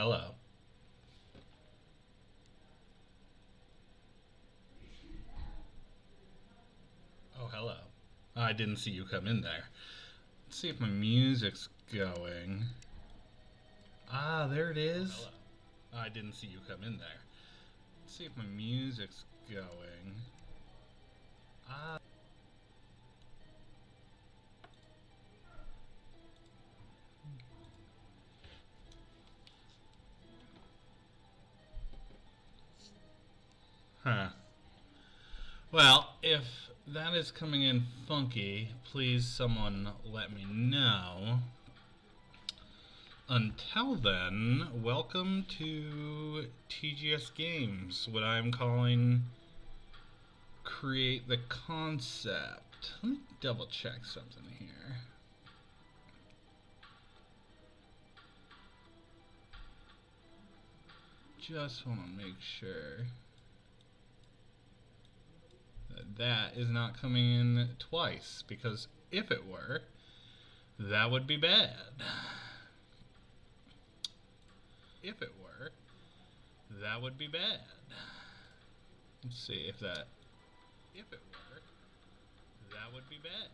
hello. Oh, hello. I didn't see you come in there. Let's see if my music's going. Ah, there it is. Oh, hello. I didn't see you come in there. Let's see if my music's going. Ah. Huh. Well, if that is coming in funky, please someone let me know. Until then, welcome to TGS Games, what I'm calling Create the Concept. Let me double check something here. Just want to make sure that is not coming in twice, because if it were, that would be bad. If it were, that would be bad. Let's see if that... If it were, that would be bad.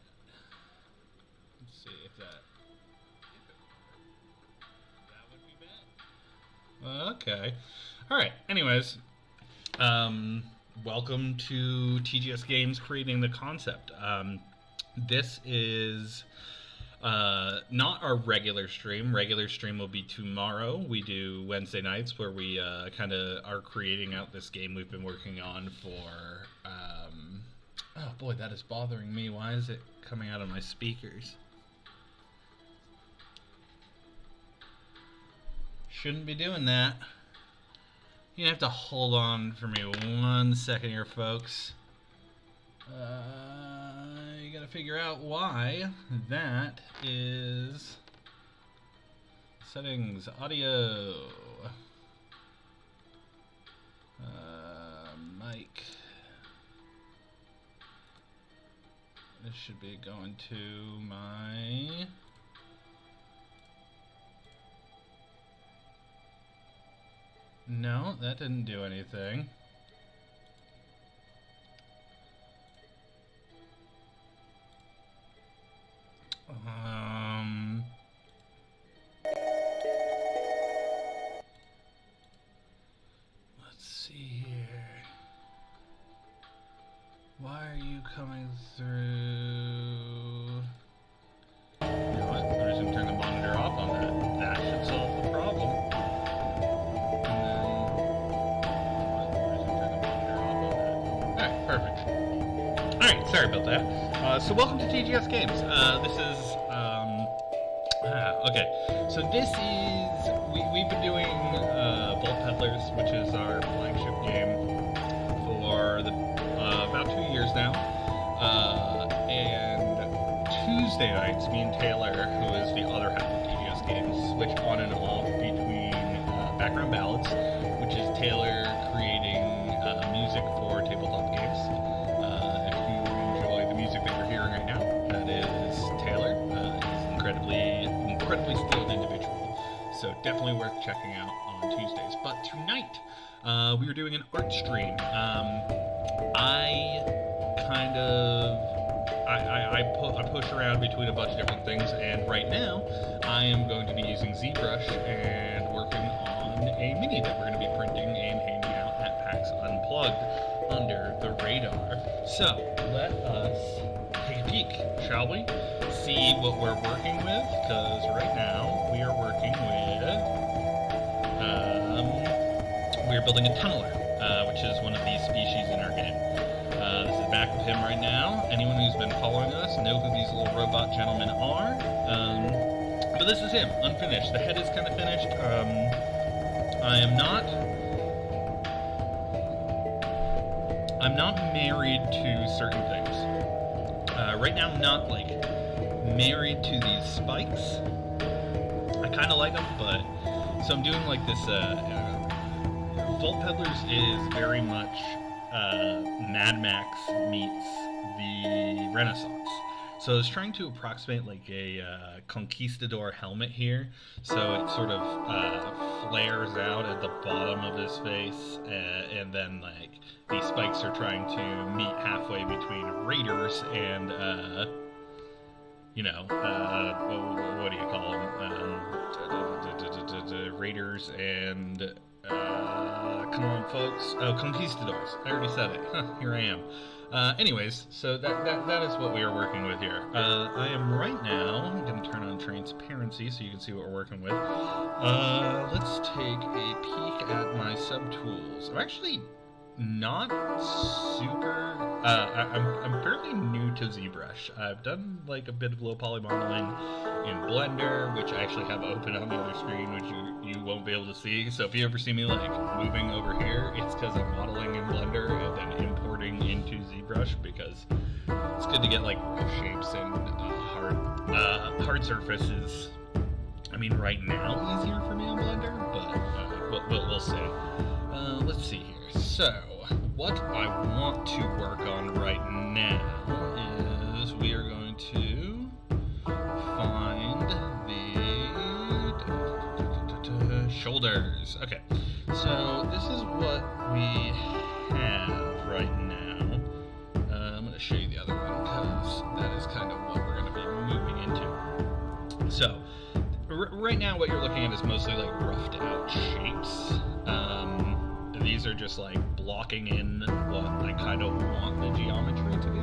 Let's see if that... If it were, that would be bad. Okay. Alright, anyways. Welcome to TGS Games Creating the Concept. This is not our regular stream. Regular stream will be tomorrow. We do Wednesday nights where we kind of are creating out this game we've been working on for... oh boy, that is bothering me. Why is it coming out of my speakers? Shouldn't be doing that. You have to hold on for me 1 second here, folks. You gotta figure out why that is. Settings, audio, mic. This should be going to my... No, that didn't do anything. Let's see here. Why are you coming through? You know what? I'm just gonna turn the monitor off on that. That should solve the problem. Perfect. Alright, sorry about that. So welcome to TGS Games. This is, okay. So this is, we've been doing Vault Peddlers, which is our flagship game for about 2 years now. And Tuesday nights, me and Taylor, who is the other half of TGS Games, switch on and off between Background Ballads, which is Taylor creating music for tabletop games. If you enjoy the music that you're hearing right now, that is Taylor. He's an incredibly skilled individual, so definitely worth checking out on Tuesdays. But tonight, we were doing an art stream. I push around between a bunch of different things, and right now, I am going to be using ZBrush and working on a mini that we're going to be printing and handing out at PAX Unplugged under the radar. So, let us take a peek, shall we? See what we're working with, because right now we are working with, we're building a tunneler, which is one of the species in our game. This is back with him right now. Anyone who's been following us know who these little robot gentlemen are. But this is him, unfinished. The head is kind of finished. I'm not married to certain things. Right now I'm not, like, married to these spikes. I kind of like them, but... So I'm doing, like, this, Vault Peddlers is very much, Mad Max meets the Renaissance. So I was trying to approximate like a conquistador helmet here. So it sort of flares out at the bottom of his face, and then like these spikes are trying to meet halfway between raiders and what do you call them? Raiders and come on, folks. Oh, conquistadors. I already said it. Here I am. Anyways, so that is what we are working with here. I am right now going to turn on transparency so you can see what we're working with. Let's take a peek at my subtools. I'm actually not super. I'm fairly new to ZBrush. I've done like a bit of low poly modeling in Blender, which I actually have open on the other screen, which you won't be able to see. So if you ever see me like moving over here, it's because I'm modeling in Blender and then importing into ZBrush, because it's good to get like rough shapes and hard surfaces. I mean, right now easier for me on Blender, but we'll see. Let's see here. So, what I want to work on right now is we are going to find the shoulders. Okay, so this is what we have right now. I'm going to show you the other one because that is kind of what we're going to be moving into. So, right now what you're looking at is mostly like roughed out shapes. These are just like blocking in what I kind of want the geometry to be.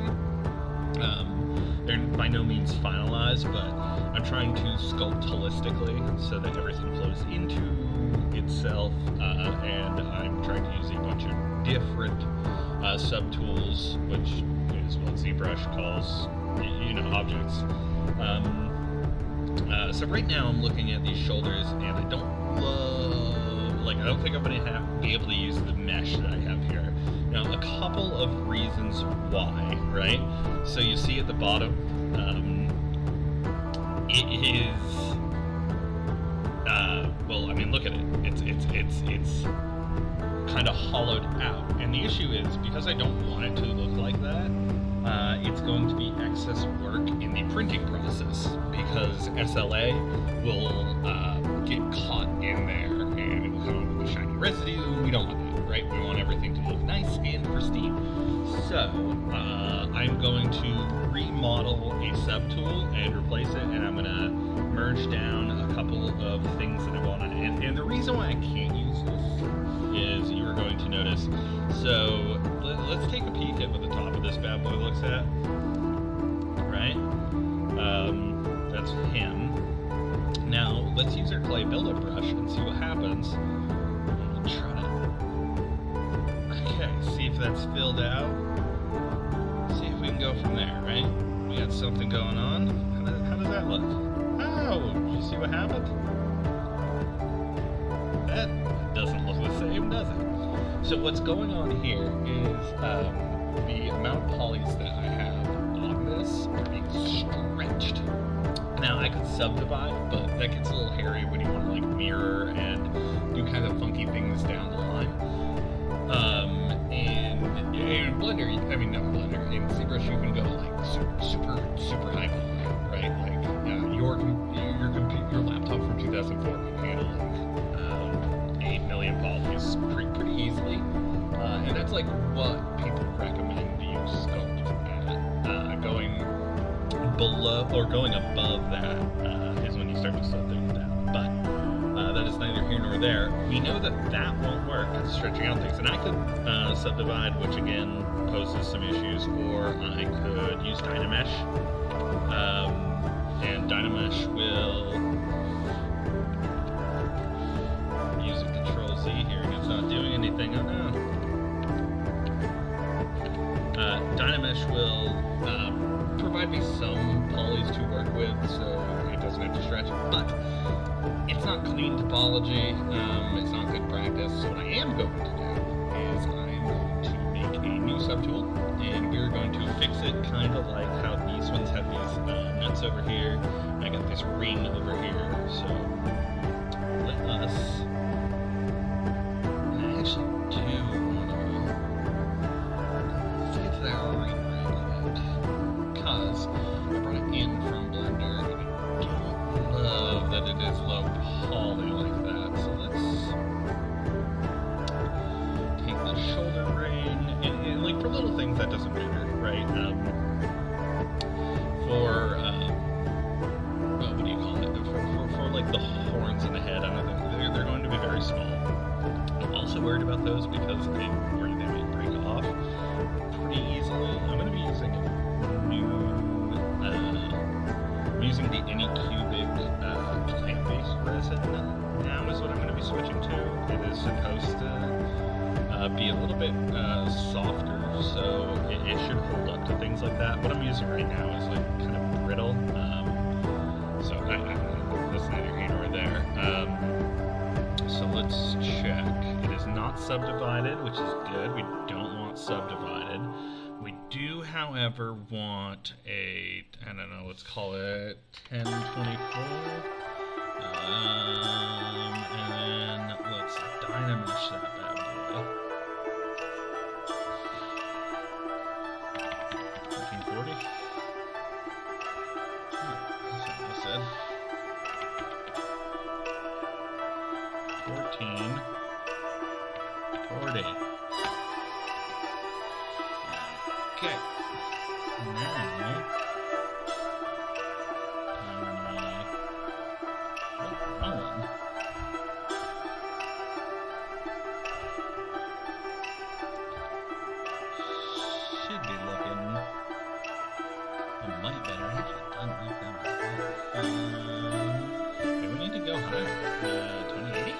They're by no means finalized, but I'm trying to sculpt holistically so that everything flows into itself, and I'm trying to use a bunch of different subtools, which is what ZBrush calls, objects. So right now I'm looking at these shoulders, and I don't think I'm going to be able to use the mesh that I have here. Now, a couple of reasons why, right? So you see at the bottom, it is, look at it. It's kind of hollowed out. And the issue is, because I don't want it to look like that, it's going to be excess work in the printing process, because SLA will get caught in there and it will come with a shiny residue. We don't want that, right? We want everything to look nice and pristine. So I'm going to remodel a subtool and replace it, and I'm going to merge down a couple of things that I want to. And the reason why I can't use this is you're going to notice. So let's take a peek at what the top of this bad boy looks at. Right? That's him. Now let's use our clay builder brush and see what happens. I'm gonna try to. Okay, see if that's filled out. See if we can go from there. Right? We got something going on. How does that look? Oh, did you see what happened? That doesn't look the same, does it? So what's going on here is the amount of polys that I have on this are being stretched. Now I could subdivide, but that gets a little hairy when you want to like mirror and do kind of funky things down the line. And in Blender, not Blender, in ZBrush you can go like super high poly, right? Like your laptop from 2004 can handle like 8 million polys pretty easily, and that's like what people recommend you sculpt at. Going below or going above that is when you start to slow things down. But that is neither here nor there. We know that won't work. It's stretching out things, and I could subdivide, which again poses some issues, or I could use Dynamesh, and Dynamesh will using Control Z here, and it's not doing anything. Oh no. Dynamesh will provide me some polys to work with, so it doesn't have to stretch, but it's not clean topology, it's not good practice. So what I am going to do is I'm going to make a new subtool, and we're going to fix it kind of like how these ones have these nuts over here, and I got this ring over here. So let us, and I actually do want to fix that ring right, because I brought that it is low poly like that. So let's take the shoulder ring, and like for little things that doesn't matter, right? For what do you call it? For like the horns in the head, I don't think they're going to be very small. I'm also worried about those because I'm worried they might break off pretty easily. I'm going to be using I'm using the Anycubic plant-based resin now is what I'm going to be switching to. It is supposed to be a little bit softer, so it should hold up to things like that. What I'm using right now is like kind of brittle, so that's neither here nor there. So let's check. It is not subdivided, which is good. We don't want subdivided. We do, however, want a, I don't know, let's call it 1024. And then let's Dynamesh that bad boy. 1440. That's what I said. 1440. Okay. Now, wrong one. Should be looking a mite better. I actually don't like that. Do we need to go higher? 2080?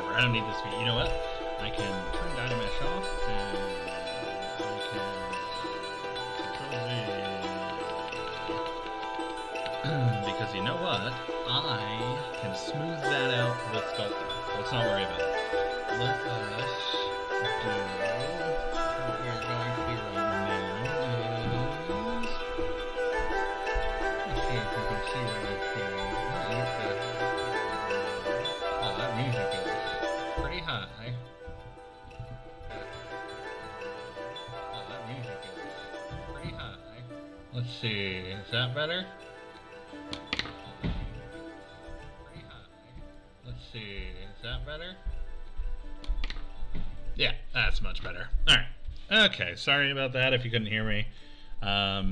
I don't need this feed. You know what? I can turn Dynamesh off and I can Control Z. Because you know what? I can smooth that out with sculpting. Let's not worry about it. Let us do what we're going to do right now is, let's see if we can see what it's doing. Oh, that music is pretty high. Oh, that music is pretty high. Let's see, is that better? Pretty high. Let's see, is that better? Yeah, that's much better. Alright. Okay, sorry about that if you couldn't hear me. I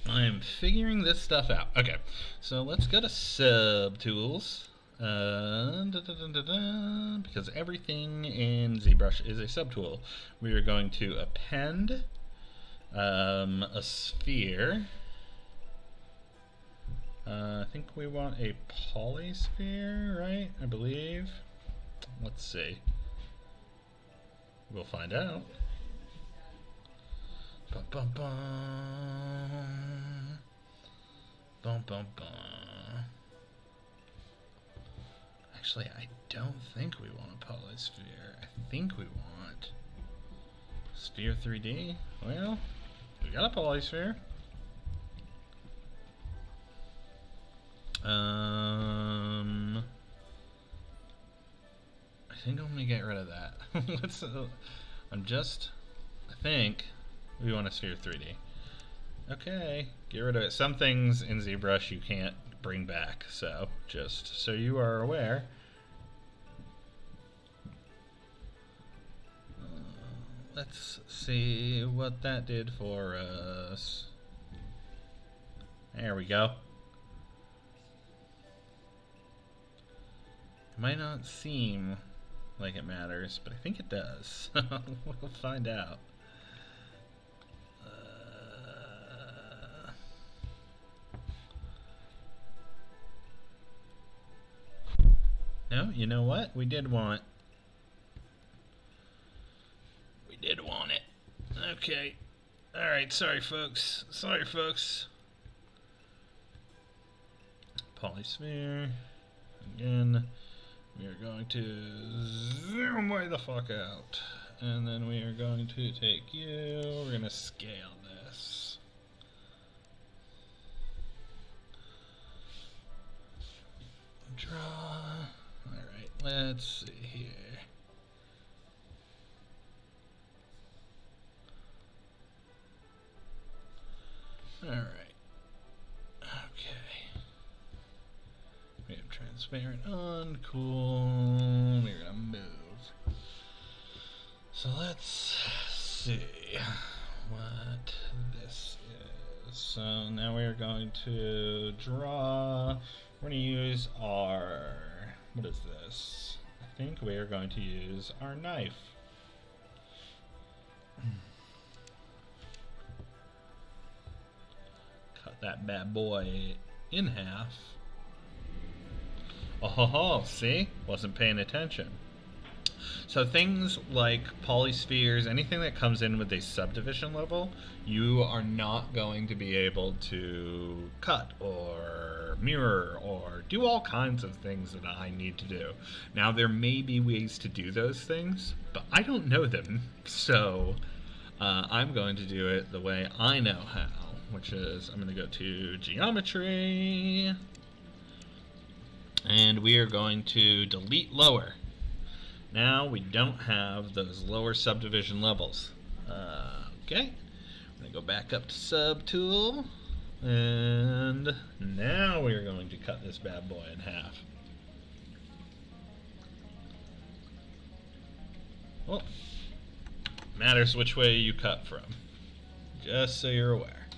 am figuring this stuff out. Okay, so let's go to Subtools. Because everything in ZBrush is a subtool. We are going to append a sphere. I think we want a polysphere, right? I believe. Let's see. We'll find out. Bum bum bum. Bum bum bum. Actually, I don't think we want a polysphere. I think we want sphere 3D. Well, we got a polysphere. I think I'm gonna get rid of that. I think we want a sphere 3D. Okay, get rid of it. Some things in ZBrush you can't bring back, so just so you are aware. Let's see what that did for us. There we go. It might not seem like it matters, but I think it does. We'll find out. No, you know what? We did want it. Okay. Alright, sorry folks. Polysphere. Again, we are going to zoom way the fuck out. And then we are going to take you, we're going to scale this. Draw. Alright, let's see here. Alright. Okay. We have transparent on, cool. We're gonna move. So let's see what this is. So now we are going to draw. We're going to use our, what is this? I think we are going to use our knife. Cut that bad boy in half. Oh, see? Wasn't paying attention. So things like polyspheres, anything that comes in with a subdivision level, you are not going to be able to cut or mirror or do all kinds of things that I need to do. Now there may be ways to do those things, but I don't know them. So I'm going to do it the way I know how, which is I'm going to go to geometry, and we are going to delete lower. Now we don't have those lower subdivision levels. Okay, I'm going to go back up to subtool, and now we are going to cut this bad boy in half. Well, matters which way you cut from, just so you're aware.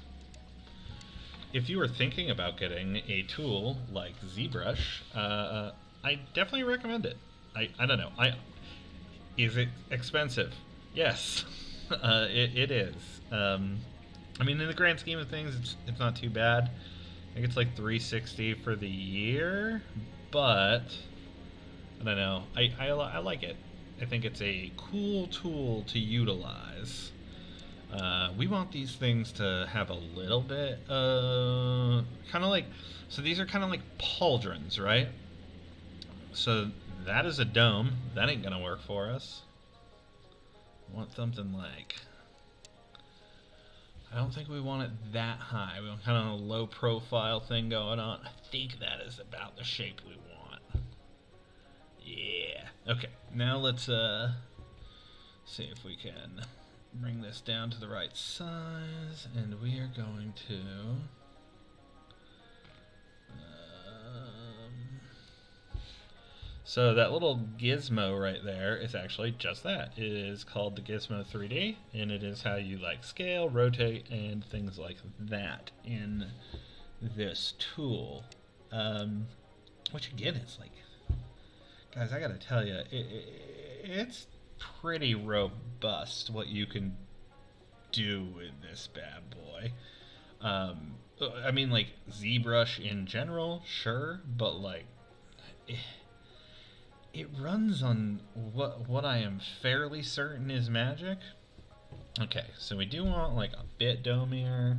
If you are thinking about getting a tool like ZBrush, I definitely recommend it. I don't know. Is it expensive? Yes, it is. I mean, in the grand scheme of things, it's not too bad. I think it's like $360 for the year, but I don't know. I like it. I think it's a cool tool to utilize. We want these things to have a little bit, kind of like, so these are kind of like pauldrons, right? So that is a dome. That ain't gonna work for us. I want something like, I don't think we want it that high. We want kind of a low profile thing going on. I think that is about the shape we want. Yeah. Okay, now let's see if we can bring this down to the right size, and we are going to so that little gizmo right there is actually just that. It is called the Gizmo 3D, and it is how you like scale, rotate, and things like that in this tool. Which again is like, guys, I gotta tell you, it's pretty robust what you can do with this bad boy. I mean, like ZBrush in general, sure, but like it runs on what I am fairly certain is magic. Okay, so we do want like a bit domier.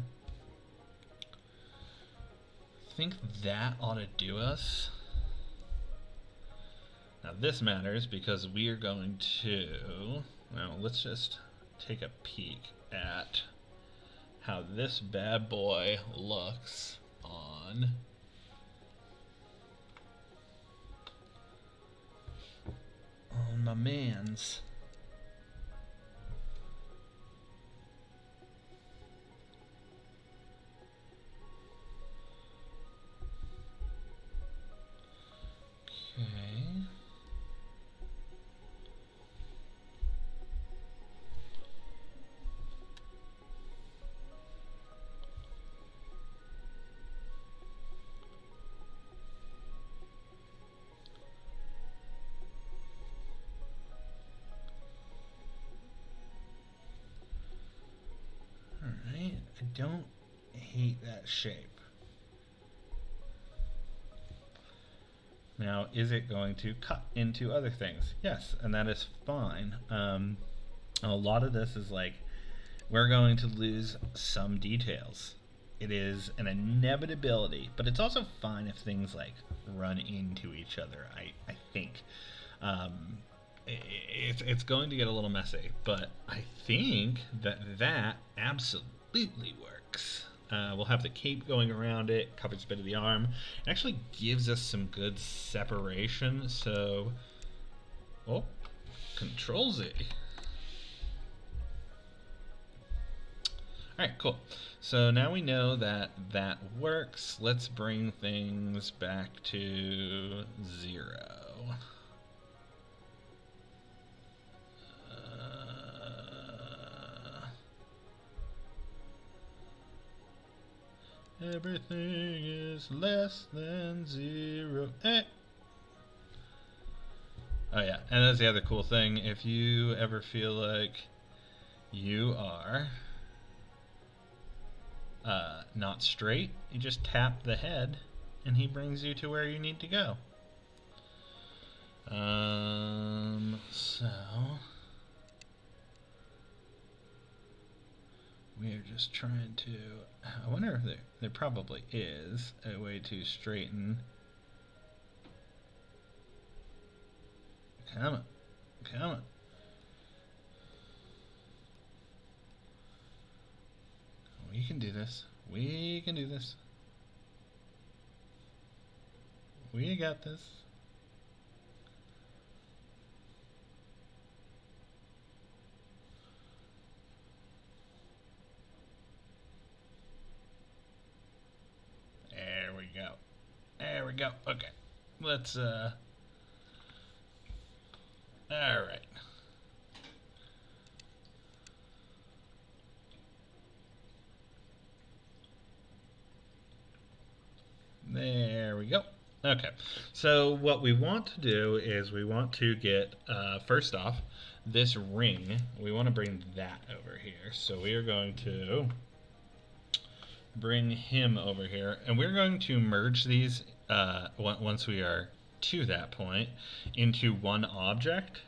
I think that ought to do us. Now this matters because we are going to, well, let's just take a peek at how this bad boy looks on my mans. Okay. Alright, I don't hate that shape. Now, is it going to cut into other things? Yes, and that is fine. A lot of this is like, we're going to lose some details. it is an inevitability, but it's also fine if things like run into each other. I think it's going to get a little messy, but I think that absolutely works. We'll have the cape going around it, covers a bit of the arm. It actually gives us some good separation. So, oh, Control Z. Alright, cool. So now we know that that works. Let's bring things back to 0. Everything is less than 0. Oh yeah, and that's the other cool thing. If you ever feel like you are not straight, you just tap the head and he brings you to where you need to go. So we are just trying to, I wonder if there probably is a way to straighten. Come on, come on. We can do this. We can do this. We got this. There we go. There we go. Okay. Let's, all right. There we go. Okay, so what we want to do is we want to get, first off, this ring, we want to bring that over here. So we are going to bring him over here, and we're going to merge these, once we are to that point, into one object.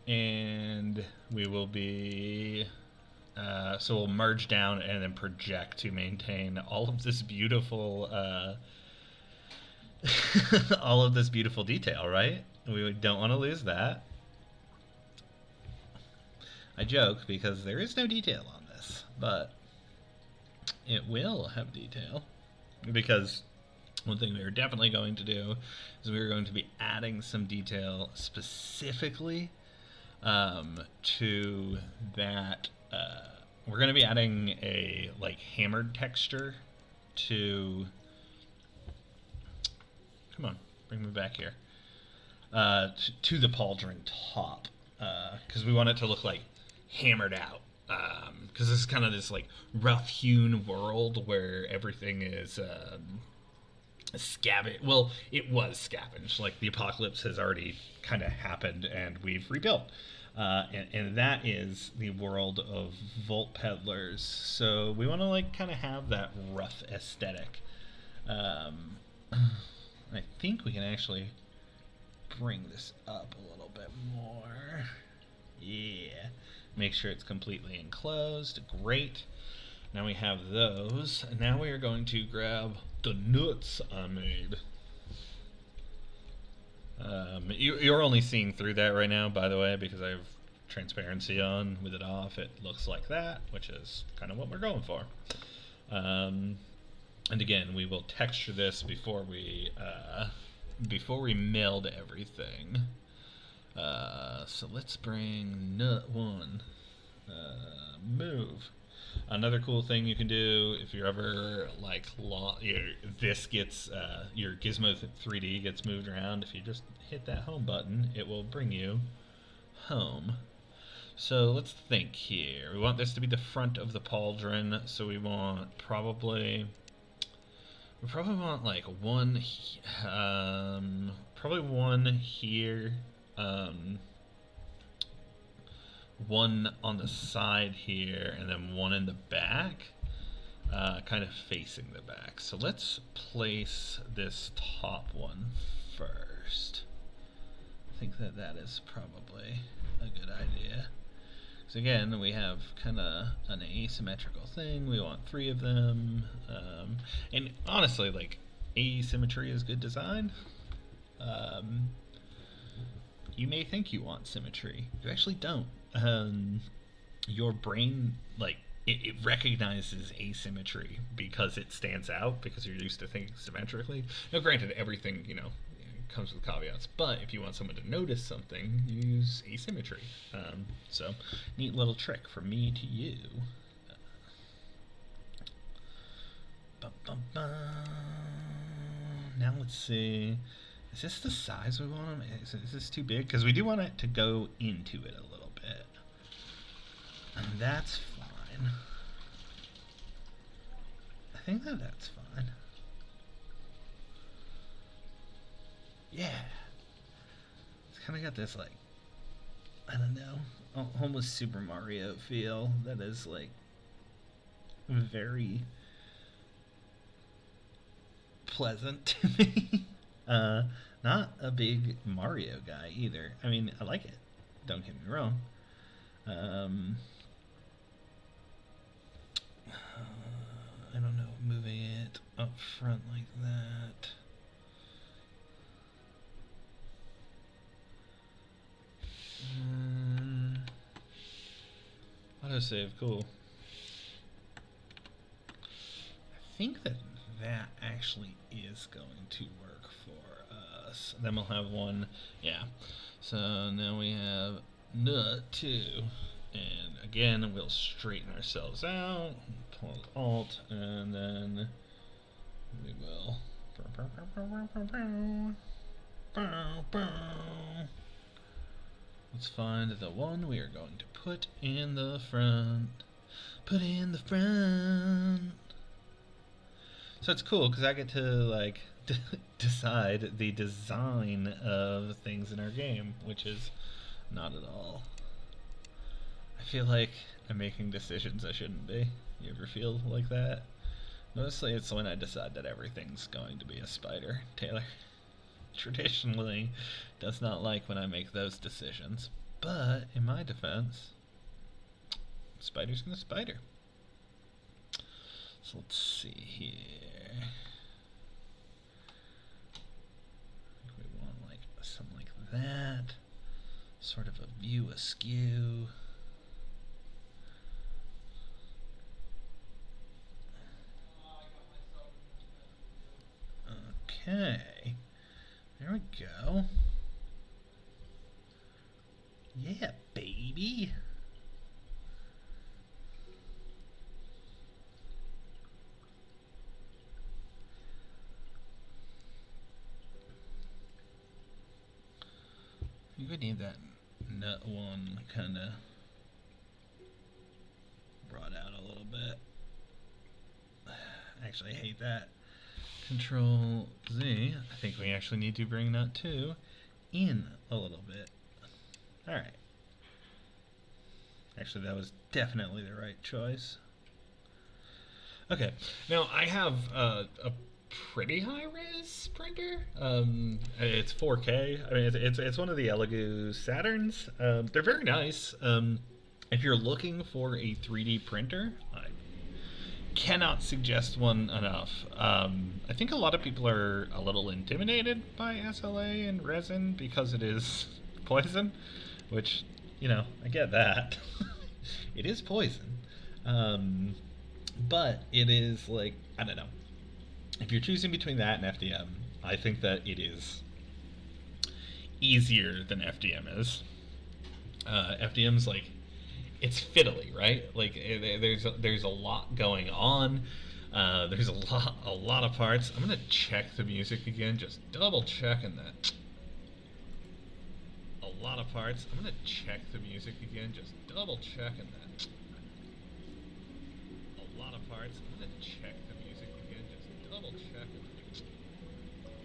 And we will be... so we'll merge down and then project to maintain all of this beautiful, all of this beautiful detail, right? We don't want to lose that. I joke because there is no detail on this, but it will have detail, because one thing we are definitely going to do is we are going to be adding some detail specifically to that. We're going to be adding a like hammered texture to, come on, bring me back here, to the pauldron top, because we want it to look like hammered out, because this is kind of this like rough hewn world where everything is scavenged. Well, it was scavenged, like the apocalypse has already kind of happened and we've rebuilt. And that is the world of Vault Peddlers. So we want to like kind of have that rough aesthetic. I think we can actually bring this up a little bit more. Yeah. Make sure it's completely enclosed. Great. Now we have those. And now we are going to grab the nuts I made. You're only seeing through that right now, by the way, because I have transparency on. With it off, it looks like that, which is kind of what we're going for. And again, we will texture this before we meld everything. So let's bring nut 1. Move. Another cool thing you can do if you're ever like this gets your Gizmo 3D gets moved around. If you just hit that home button, it will bring you home. So let's think here. We want this to be the front of the pauldron, so we probably want like one, probably one here. One on the side here, and then one in the back, kind of facing the back. So let's place this top one first. I think that is probably a good idea. So again, we have kind of an asymmetrical thing. We want 3 of them. And honestly, like, asymmetry is good design. You may think you want symmetry. You actually don't. Your brain, like, it recognizes asymmetry because it stands out, because you're used to thinking symmetrically. Now, granted, everything, comes with caveats, but if you want someone to notice something, you use asymmetry. So, neat little trick from me to you. Now let's see. Is this the size we want? Is this too big? Because we do want it to go into it a little bit. And that's fine. I think that's fine. Yeah. It's kind of got this, like, I don't know, almost Super Mario feel that is, like, very pleasant to me. Not a big Mario guy either. I mean, I like it. Don't get me wrong. I don't know, moving it up front like that. Autosave, cool. I think that actually is going to work for us. Then we'll have one, yeah. So now we have NUT2. And again, we'll straighten ourselves out, pull Alt, and then we will. Let's find the one we are going to put in the front. Put in the front. So it's cool because I get to, like, decide the design of things in our game, which is not at all. I feel like I'm making decisions I shouldn't be. You ever feel like that? Mostly it's when I decide that everything's going to be a spider. Taylor traditionally does not like when I make those decisions. But in my defense, spider's gonna spider. So let's see here. I think we want, like, something like that. Sort of a view askew. Okay. There we go. Yeah, baby. You would need that nut one kind of brought out a little bit. Actually, I hate that. Control Z. I think we actually need to bring NUT2 in a little bit. Alright. Actually, that was definitely the right choice. Okay. Now, I have a pretty high-res printer. It's 4K. I mean, it's one of the Elegoo Saturns. They're very nice. If you're looking for a 3D printer, I cannot suggest one enough. I think a lot of people are a little intimidated by SLA and resin because it is poison, which, I get that. It is poison. But it is, like, I don't know. If you're choosing between that and FDM, I think that it is easier than FDM is. FDM's, like, it's fiddly, right? Like, there's a lot going on. There's a lot of parts. I'm gonna check the music again, just double checking that. A lot of parts. I'm gonna check the music again, just double checking that. A lot of parts. I'm gonna check the music again, just double checking that. A lot of parts. I'm gonna check the music.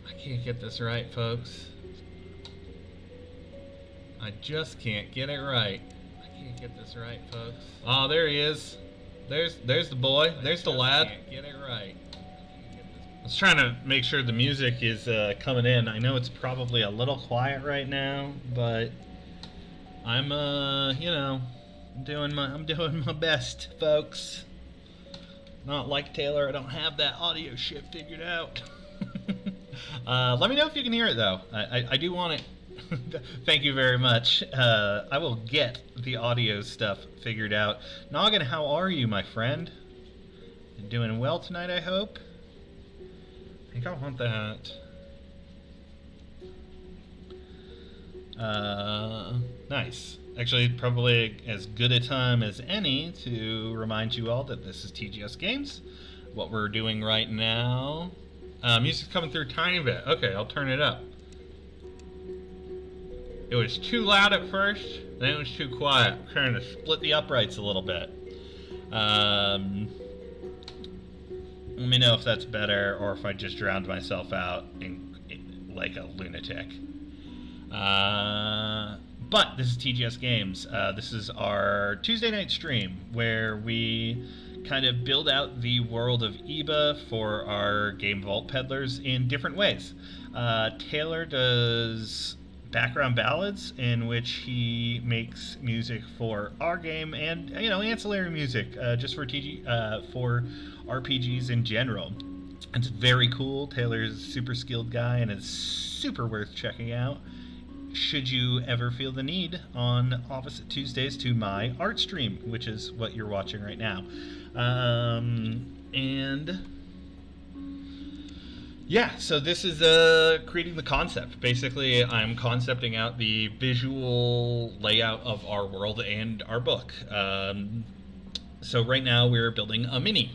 I can't get this right, folks. I just can't get it right. I can't get this right, folks. Oh, there he is. There's the boy. There's the lad. I can't get it right. I was trying to make sure the music is coming in. I know it's probably a little quiet right now, but I'm I'm doing my best, folks. Not like Taylor, I don't have that audio shit figured out. Let me know if you can hear it though. I do want it. Thank you very much. I will get the audio stuff figured out. Noggin, how are you, my friend? Doing well tonight, I hope. I think I want that. Nice. Actually, probably as good a time as any to remind you all that this is TGS Games. What we're doing right now. Music's coming through a tiny bit. Okay, I'll turn it up. It was too loud at first, then it was too quiet. I'm trying to split the uprights a little bit. Let me know if that's better or if I just drowned myself out like a lunatic. But this is TGS Games. This is our Tuesday night stream where we kind of build out the world of EBA for our Game Vault peddlers in different ways. Taylor does background ballads in which he makes music for our game and ancillary music just for for RPGs in general. It's very cool. Taylor's a super skilled guy and it's super worth checking out should you ever feel the need on opposite Tuesdays to my art stream, which is what you're watching right now. And yeah, so this is creating the concept. Basically, I'm concepting out the visual layout of our world and our book. So right now we're building a mini.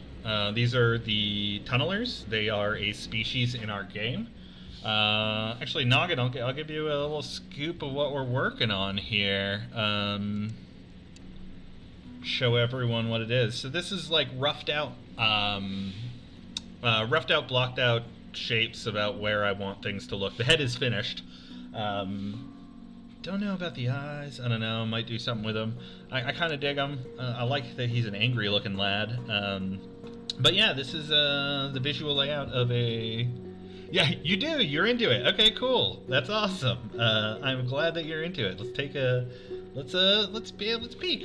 These are the tunnelers. They are a species in our game. Actually, Noggin, I'll give you a little scoop of what we're working on here. Show everyone what it is. So this is like roughed out, blocked out shapes about where I want things to look. The head is finished. Don't know about the eyes. I don't know. Might do something with him. I kind of dig him. I like that he's an angry-looking lad. But yeah, this is the visual layout of a... Yeah, you do. You're into it. Okay, cool. That's awesome. I'm glad that you're into it. Let's peek,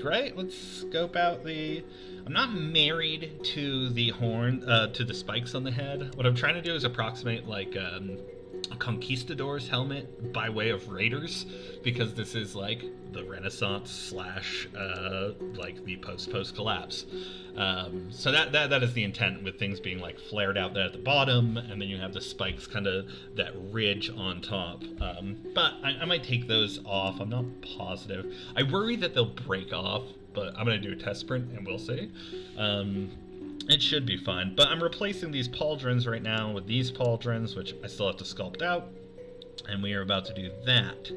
right? Let's scope out the... I'm not married to the horn, to the spikes on the head. What I'm trying to do is approximate like a conquistador's helmet by way of raiders, because this is like the Renaissance slash like the post collapse. So that is the intent, with things being like flared out there at the bottom, and then you have the spikes, kind of that ridge on top. But I might take those off. I'm not positive. I worry that they'll break off, but I'm going to do a test print and we'll see. It should be fine. But I'm replacing these pauldrons right now with these pauldrons, which I still have to sculpt out. And we are about to do that.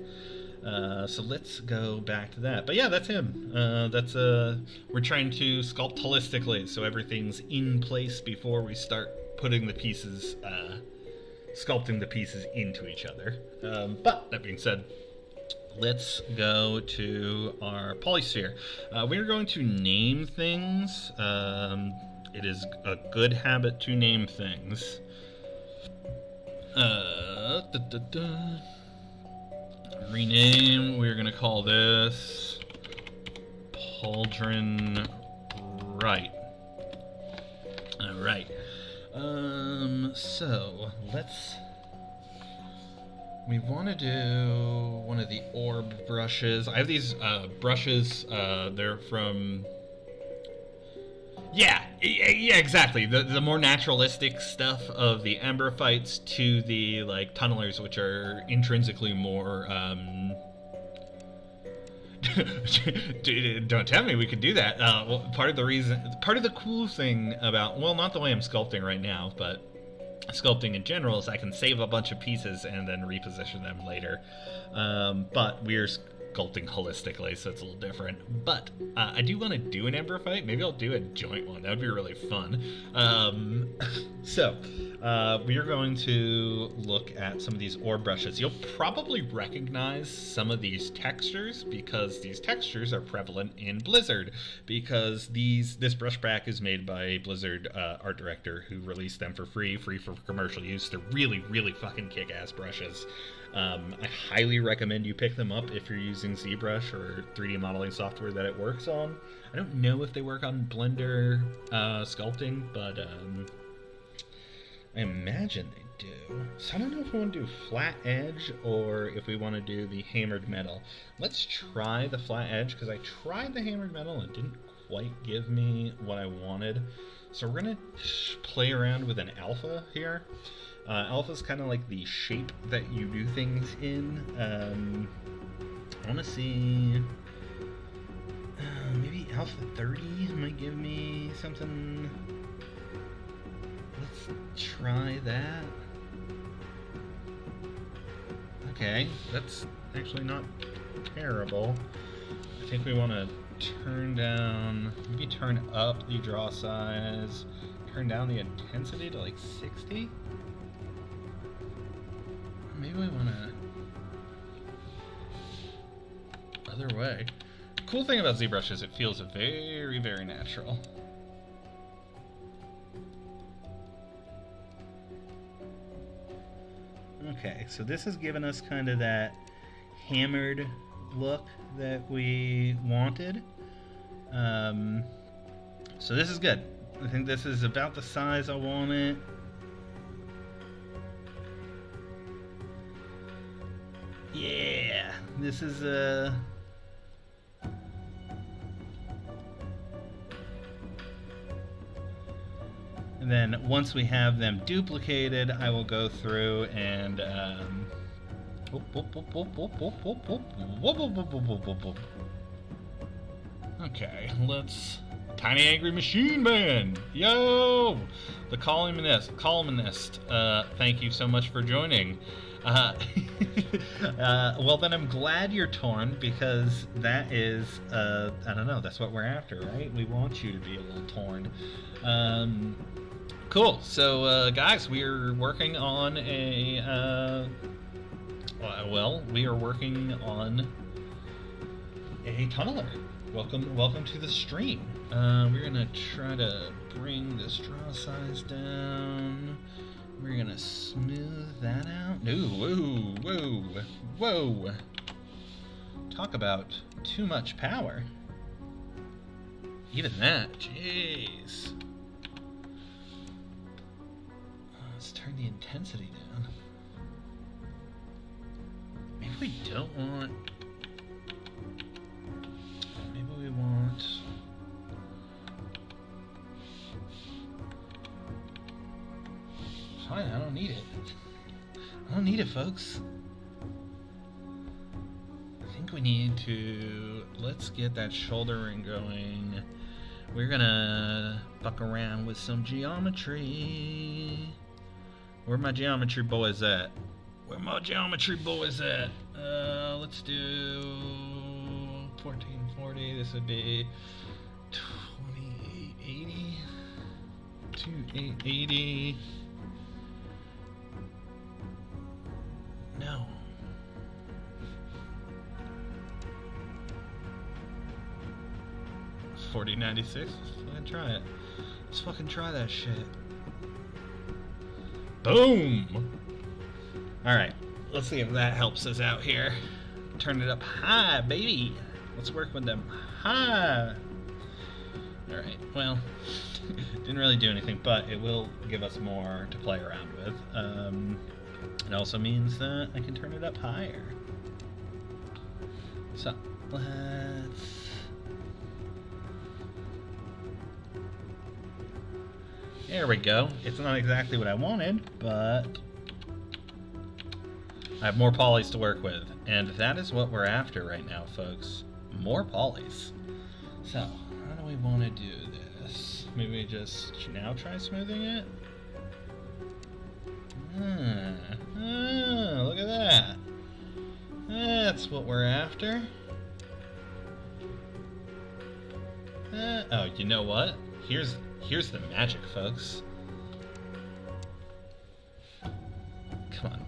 So let's go back to that. But yeah, that's him. We're trying to sculpt holistically, so everything's in place before we start putting the pieces, sculpting the pieces into each other. But that being said, let's go to our polysphere. We're going to name things. It is a good habit to name things. Rename. We're going to call this Pauldron Right. Alright. So let's... We want to do one of the orb brushes. I have these brushes. They're from... Yeah, exactly. The more naturalistic stuff of the Ambrophytes to the like tunnelers, which are intrinsically more. Don't tell me we could do that. Well, part of the cool thing about, well, not the way I'm sculpting right now, but sculpting in general, is I can save a bunch of pieces and then reposition them later. But we're sculpting holistically, so it's a little different. But I do want to do an Ambrophyte. Maybe I'll do a joint one. That would be really fun. So we are going to look at some of these orb brushes. You'll probably recognize some of these textures, because these textures are prevalent in Blizzard, because this brush pack is made by a Blizzard art director who released them for free for commercial use. They're really, really fucking kick-ass brushes. I highly recommend you pick them up if you're using ZBrush or 3D modeling software that it works on. I don't know if they work on Blender sculpting, but I imagine they do. So I don't know if we want to do flat edge or if we want to do the hammered metal. Let's try the flat edge, because I tried the hammered metal and it didn't quite give me what I wanted. So we're going to play around with an alpha here. Alpha is kind of like the shape that you do things in. I want to see... maybe alpha 30 might give me something. Let's try that. Okay, that's actually not terrible. I think we want to turn down, maybe turn up the draw size, turn down the intensity to like 60. Maybe we want to other way. Cool thing about ZBrush is it feels very, very natural. Okay, so this has given us kind of that hammered look that we wanted. So this is good. I think this is about the size I want it. Yeah, this is and then once we have them duplicated, I will go through and okay, let's Tiny Angry Machine Man. Yo, the columnist. Thank you so much for joining. Well, then I'm glad you're torn, because that is, I don't know, that's what we're after, right? We want you to be a little torn. Cool. So, guys, we are working on a, we are working on a tunneler. Welcome to the stream. We're gonna try to bring this draw size down. We're gonna smooth that out. No, whoa. Talk about too much power. Even that, jeez. Let's turn the intensity down. Maybe we don't want... Maybe we want... Fine, I don't need it. I don't need it, folks. I think we need to... Let's get that shoulder ring going. We're gonna fuck around with some geometry. Where my geometry boys at? Let's do 1440. This would be 2880. 2880. No. $40.96. Let's fucking try it. Let's fucking try that shit. Boom! Alright, let's see if that helps us out here. Turn it up high, baby! Let's work with them high! Alright, well, didn't really do anything, but it will give us more to play around with. It also means that I can turn it up higher. So, let's... There we go. It's not exactly what I wanted, but I have more polys to work with, and that is what we're after right now, folks. More polys. So, how do we want to do this? Maybe we just now try smoothing it? Look at that. That's what we're after. Oh, you know what? Here's the magic, folks. Come on.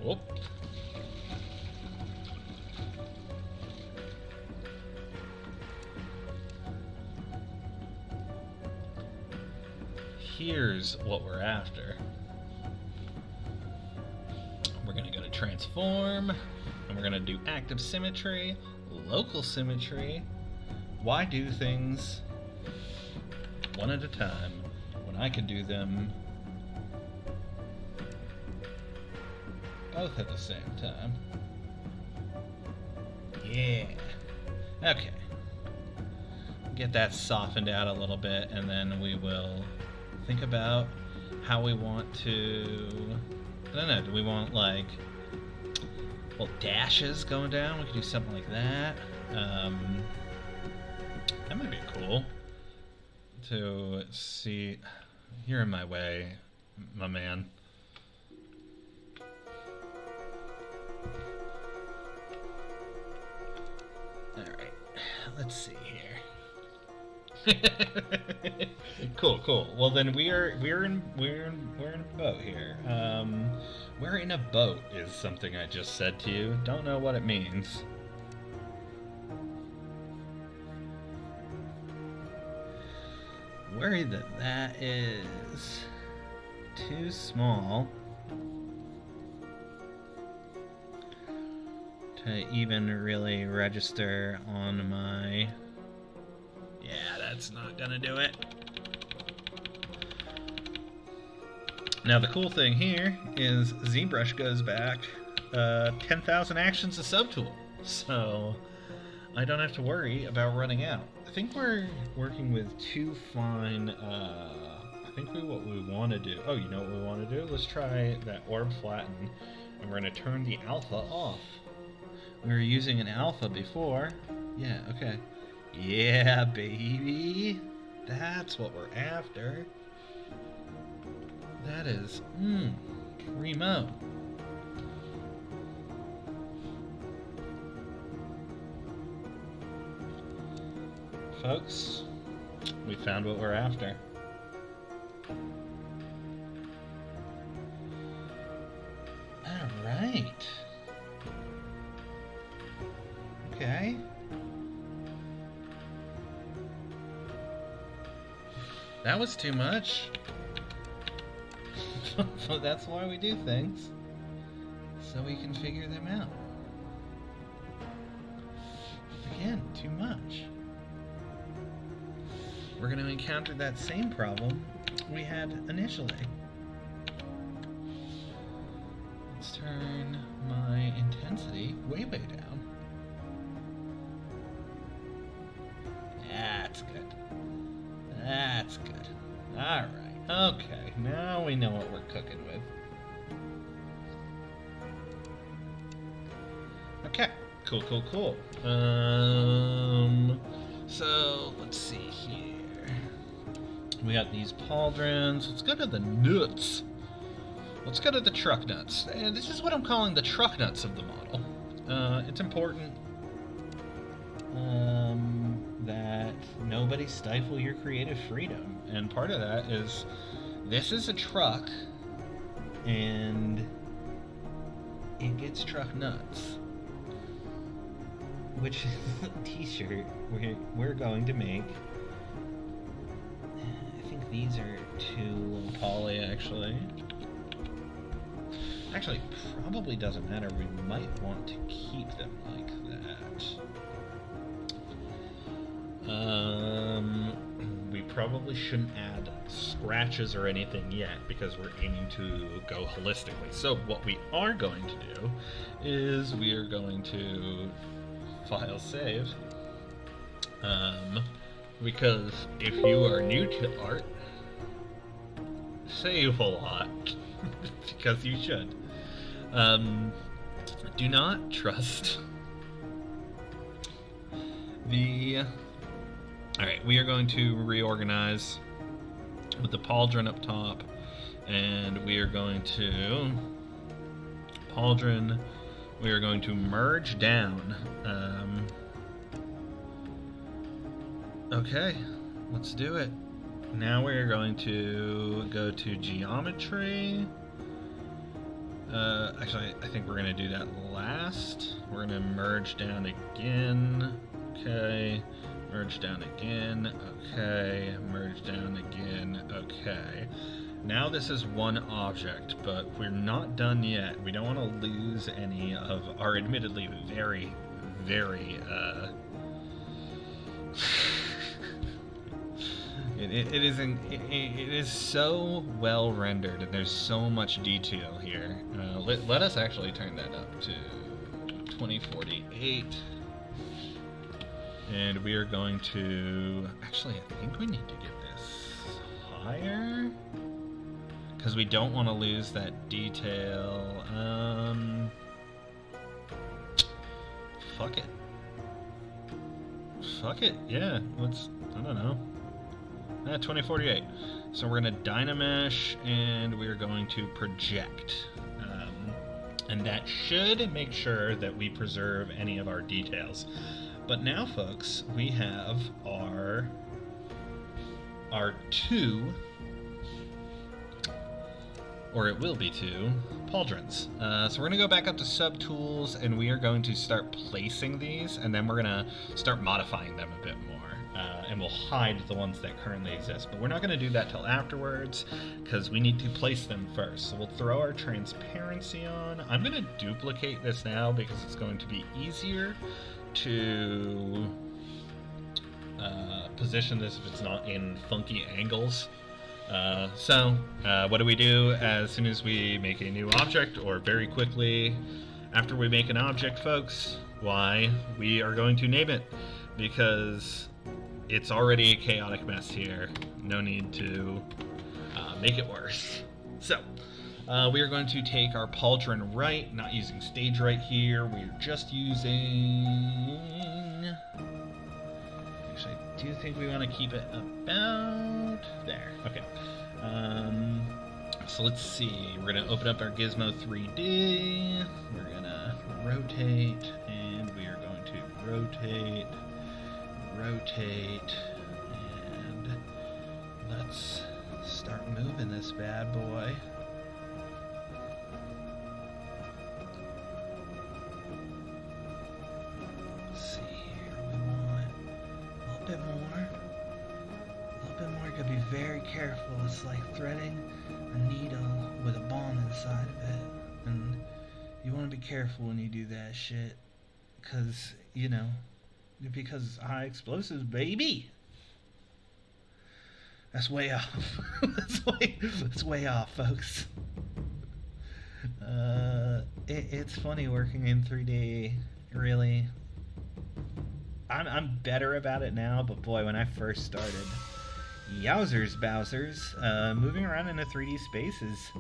Whoop. Here's what we're after. We're gonna go to transform, and we're gonna do active symmetry, local symmetry. Why do things one at a time when I can do them both at the same time? Yeah. Okay. Get that softened out a little bit, and then we will think about how we want to... I don't know, do we want like dashes going down? We could do something like that. That might be cool to see. You're in my way, my man. Alright, let's see here. Cool. Well, then we're in a boat here. We're in a boat is something I just said to you. Don't know what it means. Worried that is too small to even really register on my... Yeah, that's not gonna do it. Now the cool thing here is ZBrush goes back 10,000 actions a subtool, so I don't have to worry about running out. I think we're working with too fine. I think what we want to do. Oh, you know what we want to do? Let's try that orb flatten, and we're gonna turn the alpha off. We were using an alpha before. Yeah. Okay. Yeah, baby. That's what we're after. That is primo. Folks, we found what we're after. Alright. Okay. That was too much. That's why we do things. So we can figure them out. Again, too much. We're going to encounter that same problem we had initially. Let's turn my intensity way down. That's good. That's good. Alright. Okay. Now we know what we're cooking with. Okay. Cool. So, let's see here. We got these pauldrons. Let's go to the nuts. Let's go to the truck nuts. And this is what I'm calling the truck nuts of the model. It's important that nobody stifle your creative freedom. And part of that is this is a truck and it gets truck nuts. Which is a t-shirt we're going to make. I think these are too low poly, actually. Actually, probably doesn't matter. We might want to keep them like that. We probably shouldn't add scratches or anything yet because we're aiming to go holistically. So what we are going to do is we are going to file save, because if you are new to art, save a lot, because you should. Do not trust the... Alright, we are going to reorganize with the pauldron up top, and we are going to pauldron. We are going to merge down. Okay, let's do it. Now we're going to go to geometry. Actually, I think we're going to do that last. We're going to merge down again. Okay, merge down again. Okay, merge down again. Okay. Now this is one object, but we're not done yet. We don't want to lose any of our admittedly very, very, it is so well rendered, and there's so much detail here. Let us actually turn that up to 2048. And we are going to... Actually, I think we need to get this higher, because we don't want to lose that detail. Fuck it. Fuck it, yeah. Let's... I don't know. 2048. So we're going to Dynamesh, and we're going to project. And that should make sure that we preserve any of our details. But now, folks, we have our two, or it will be two, pauldrons. So we're going to go back up to subtools, and we are going to start placing these, and then we're going to start modifying them a bit more. And we'll hide the ones that currently exist. But we're not going to do that till afterwards, because we need to place them first. So we'll throw our transparency on. I'm going to duplicate this now, because it's going to be easier to position this if it's not in funky angles. So what do we do as soon as we make a new object, or very quickly after we make an object, folks? Why, we are going to name it, because it's already a chaotic mess here. No need to make it worse. So we are going to take our pauldron right, not using stage right here. We're just using... Actually, I do think we want to keep it about there. Okay. So let's see. We're going to open up our Gizmo 3D. We're going to rotate, and we are going to rotate, and let's start moving this bad boy. Let's see here, we want a little bit more. Gotta be very careful. It's like threading a needle with a bomb inside of it, and you want to be careful when you do that shit, because because high explosives, baby. That's way off. That's way off, folks. It's funny working in 3D. Really, I'm better about it now, but boy, when I first started, yowzers, bowsers, moving around in a 3D space is...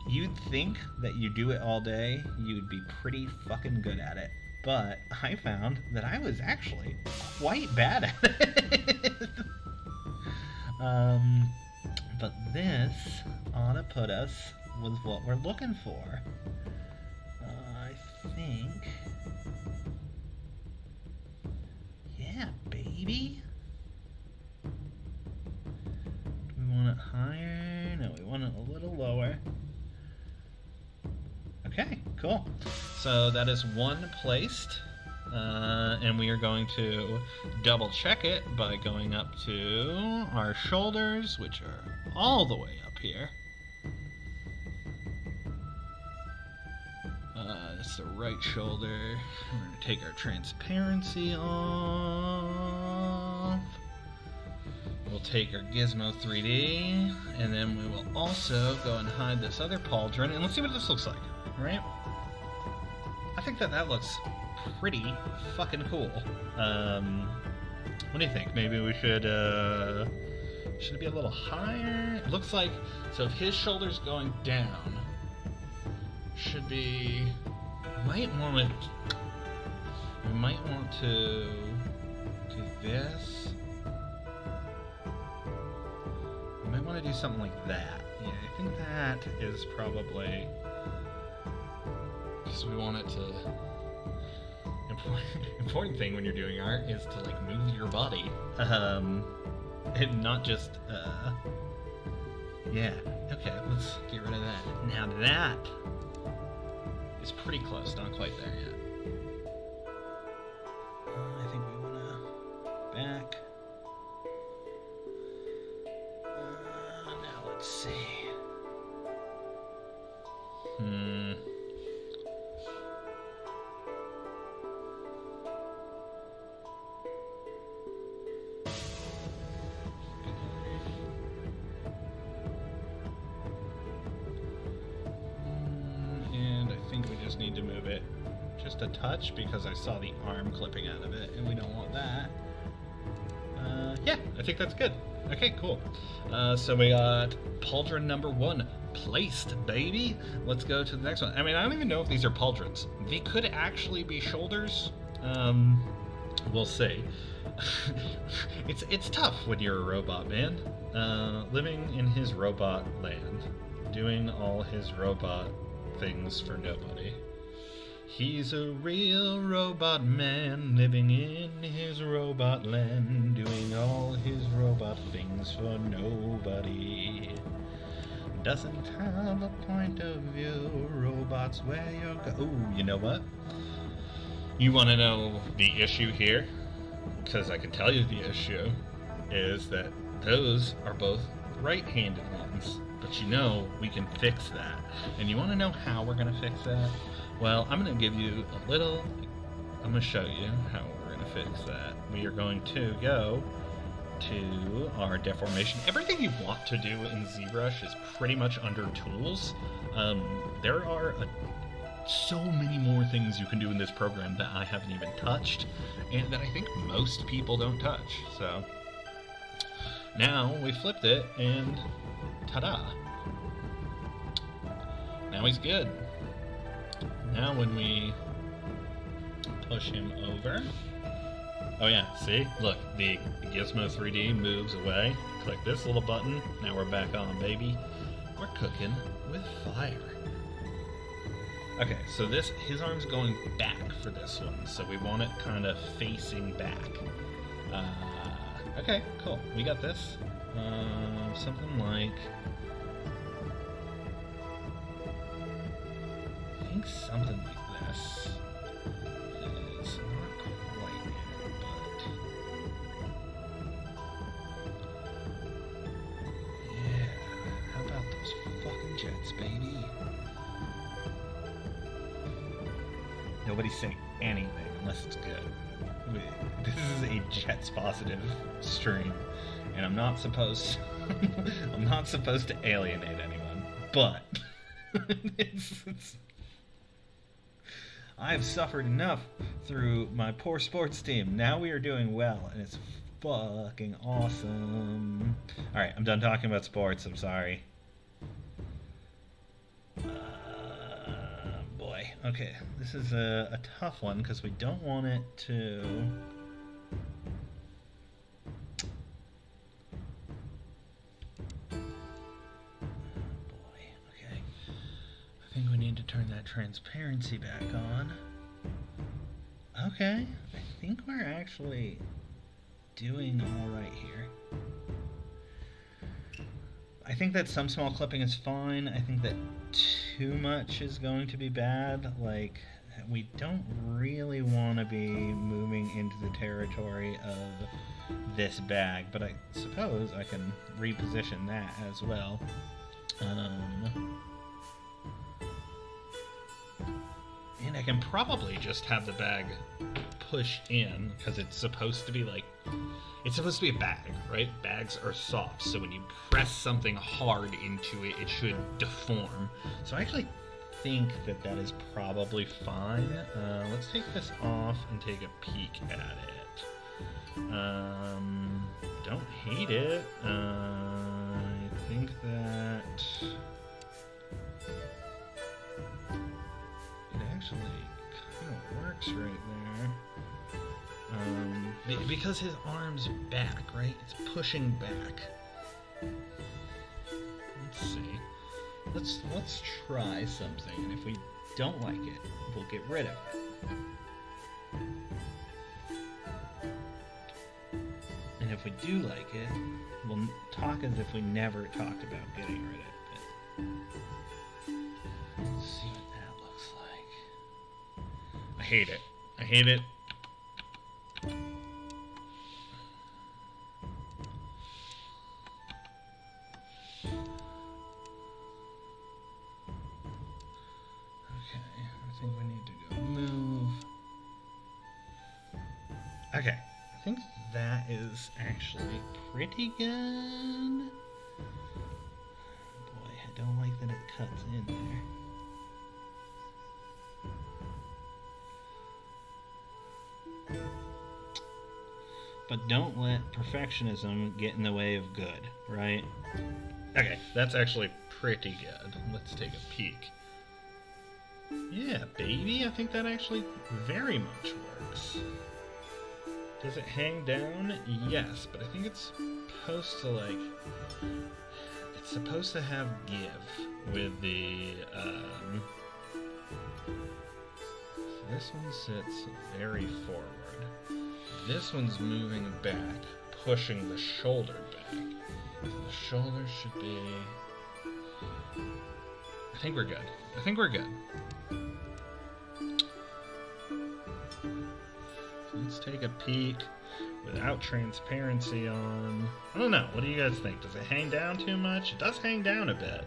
You'd think that you do it all day, you'd be pretty fucking good at it. But I found that I was actually quite bad at it. But this ought to put us with what we're looking for. I think... Yeah, baby. Do we want it higher? No, we want it a little lower. Okay, cool. So that is one placed, and we are going to double check it by going up to our shoulders, which are all the way up here. That's the right shoulder. We're going to take our transparency off. We'll take our Gizmo 3D, and then we will also go and hide this other pauldron, and let's see what this looks like. Right? I think that looks pretty fucking cool. What do you think? Maybe we should it be a little higher? It looks like, so if his shoulder's going down, should be, we might want to do this. We might want to do something like that. Yeah, I think that is probably... Because we want it to... Important thing when you're doing art is to like move your body, and not just yeah. Okay, let's get rid of that. Now that is pretty close, not quite there yet. I think we want to back. Now let's see. Hmm. And I think we just need to move it just a touch because I saw the arm clipping out of it, and we don't want that. Yeah, I think that's good. Okay, cool. So we got pauldron number 1 placed, baby. Let's go to the next one. I mean, I don't even know if these are pauldrons. They could actually be shoulders. We'll see. It's tough when you're a robot, man. Living in his robot land, doing all his robot things for nobody. He's a real robot man, living in his robot land, doing all his robot things for nobody. Doesn't have a point of view, robots where you go. Ooh, you know what? You want to know the issue here? Because I can tell you the issue is that those are both right-handed ones. But you know we can fix that. And you want to know how we're going to fix that? Well, I'm going to give you a little... I'm going to show you how we're going to fix that. We are going to go to our deformation. Everything you want to do in ZBrush is pretty much under tools. There are so many more things you can do in this program that I haven't even touched, and that I think most people don't touch. So now we flipped it, and ta-da! Now he's good. Now when we push him over, oh yeah, see? Look, the Gizmo 3D moves away. Click this little button. Now we're back on, baby. We're cooking with fire. Okay, so his arm's going back for this one, so we want it kind of facing back. Okay, cool. We got this. Something like... I think something like this. It's not quite it, but... yeah, how about those fucking jets, baby? Nobody say anything unless it's good. This is a Jets positive stream, and I'm not supposed to alienate anyone, but I've suffered enough through my poor sports team. Now we are doing well, and it's fucking awesome. All right, I'm done talking about sports. I'm sorry. Boy. Okay, this is a tough one because we don't want it to... I think we need to turn that transparency back on. Okay, I think we're actually doing alright here. I think that some small clipping is fine. I think that too much is going to be bad. Like, we don't really want to be moving into the territory of this bag, but I suppose I can reposition that as well. And I can probably just have the bag push in, because it's supposed to be like... it's supposed to be a bag, right? Bags are soft, so when you press something hard into it, it should deform. So I actually think that that is probably fine. Let's take this off and take a peek at it. Don't hate it. I think that... it actually kind of works right there. Because his arm's back, right? It's pushing back. Let's see. Let's try something, and if we don't like it, we'll get rid of it. And if we do like it, we'll talk as if we never talked about getting rid of it. Let's see what that looks like. I hate it. I hate it. think that is actually pretty good. Boy, I don't like that it cuts in there. But don't let perfectionism get in the way of good, right? Okay, that's actually pretty good. Let's take a peek. Yeah, baby, I think that actually very much works. Does it hang down? Yes, but I think it's supposed to, like... It's supposed to have give with the, So this one sits very forward. This one's moving back, pushing the shoulder back. So the shoulder should be... I think we're good. I think we're good. So let's take a peek without transparency on. I don't know. What do you guys think? Does it hang down too much? It does hang down a bit.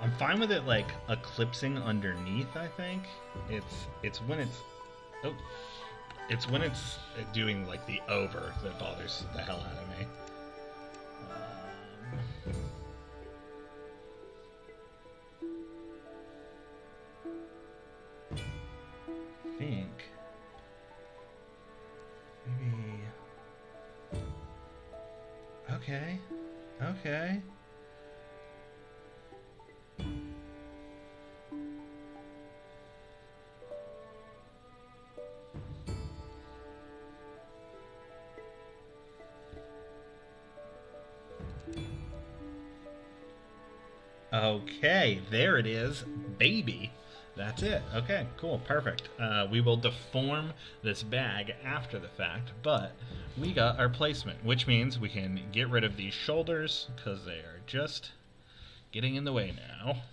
I'm fine with it like eclipsing underneath. I think it's when it's doing like the over that bothers the hell out of me. I think maybe okay. Okay, there it is, baby. That's it. Okay, cool, perfect. We will deform this bag after the fact, but we got our placement, which means we can get rid of these shoulders because they are just getting in the way now.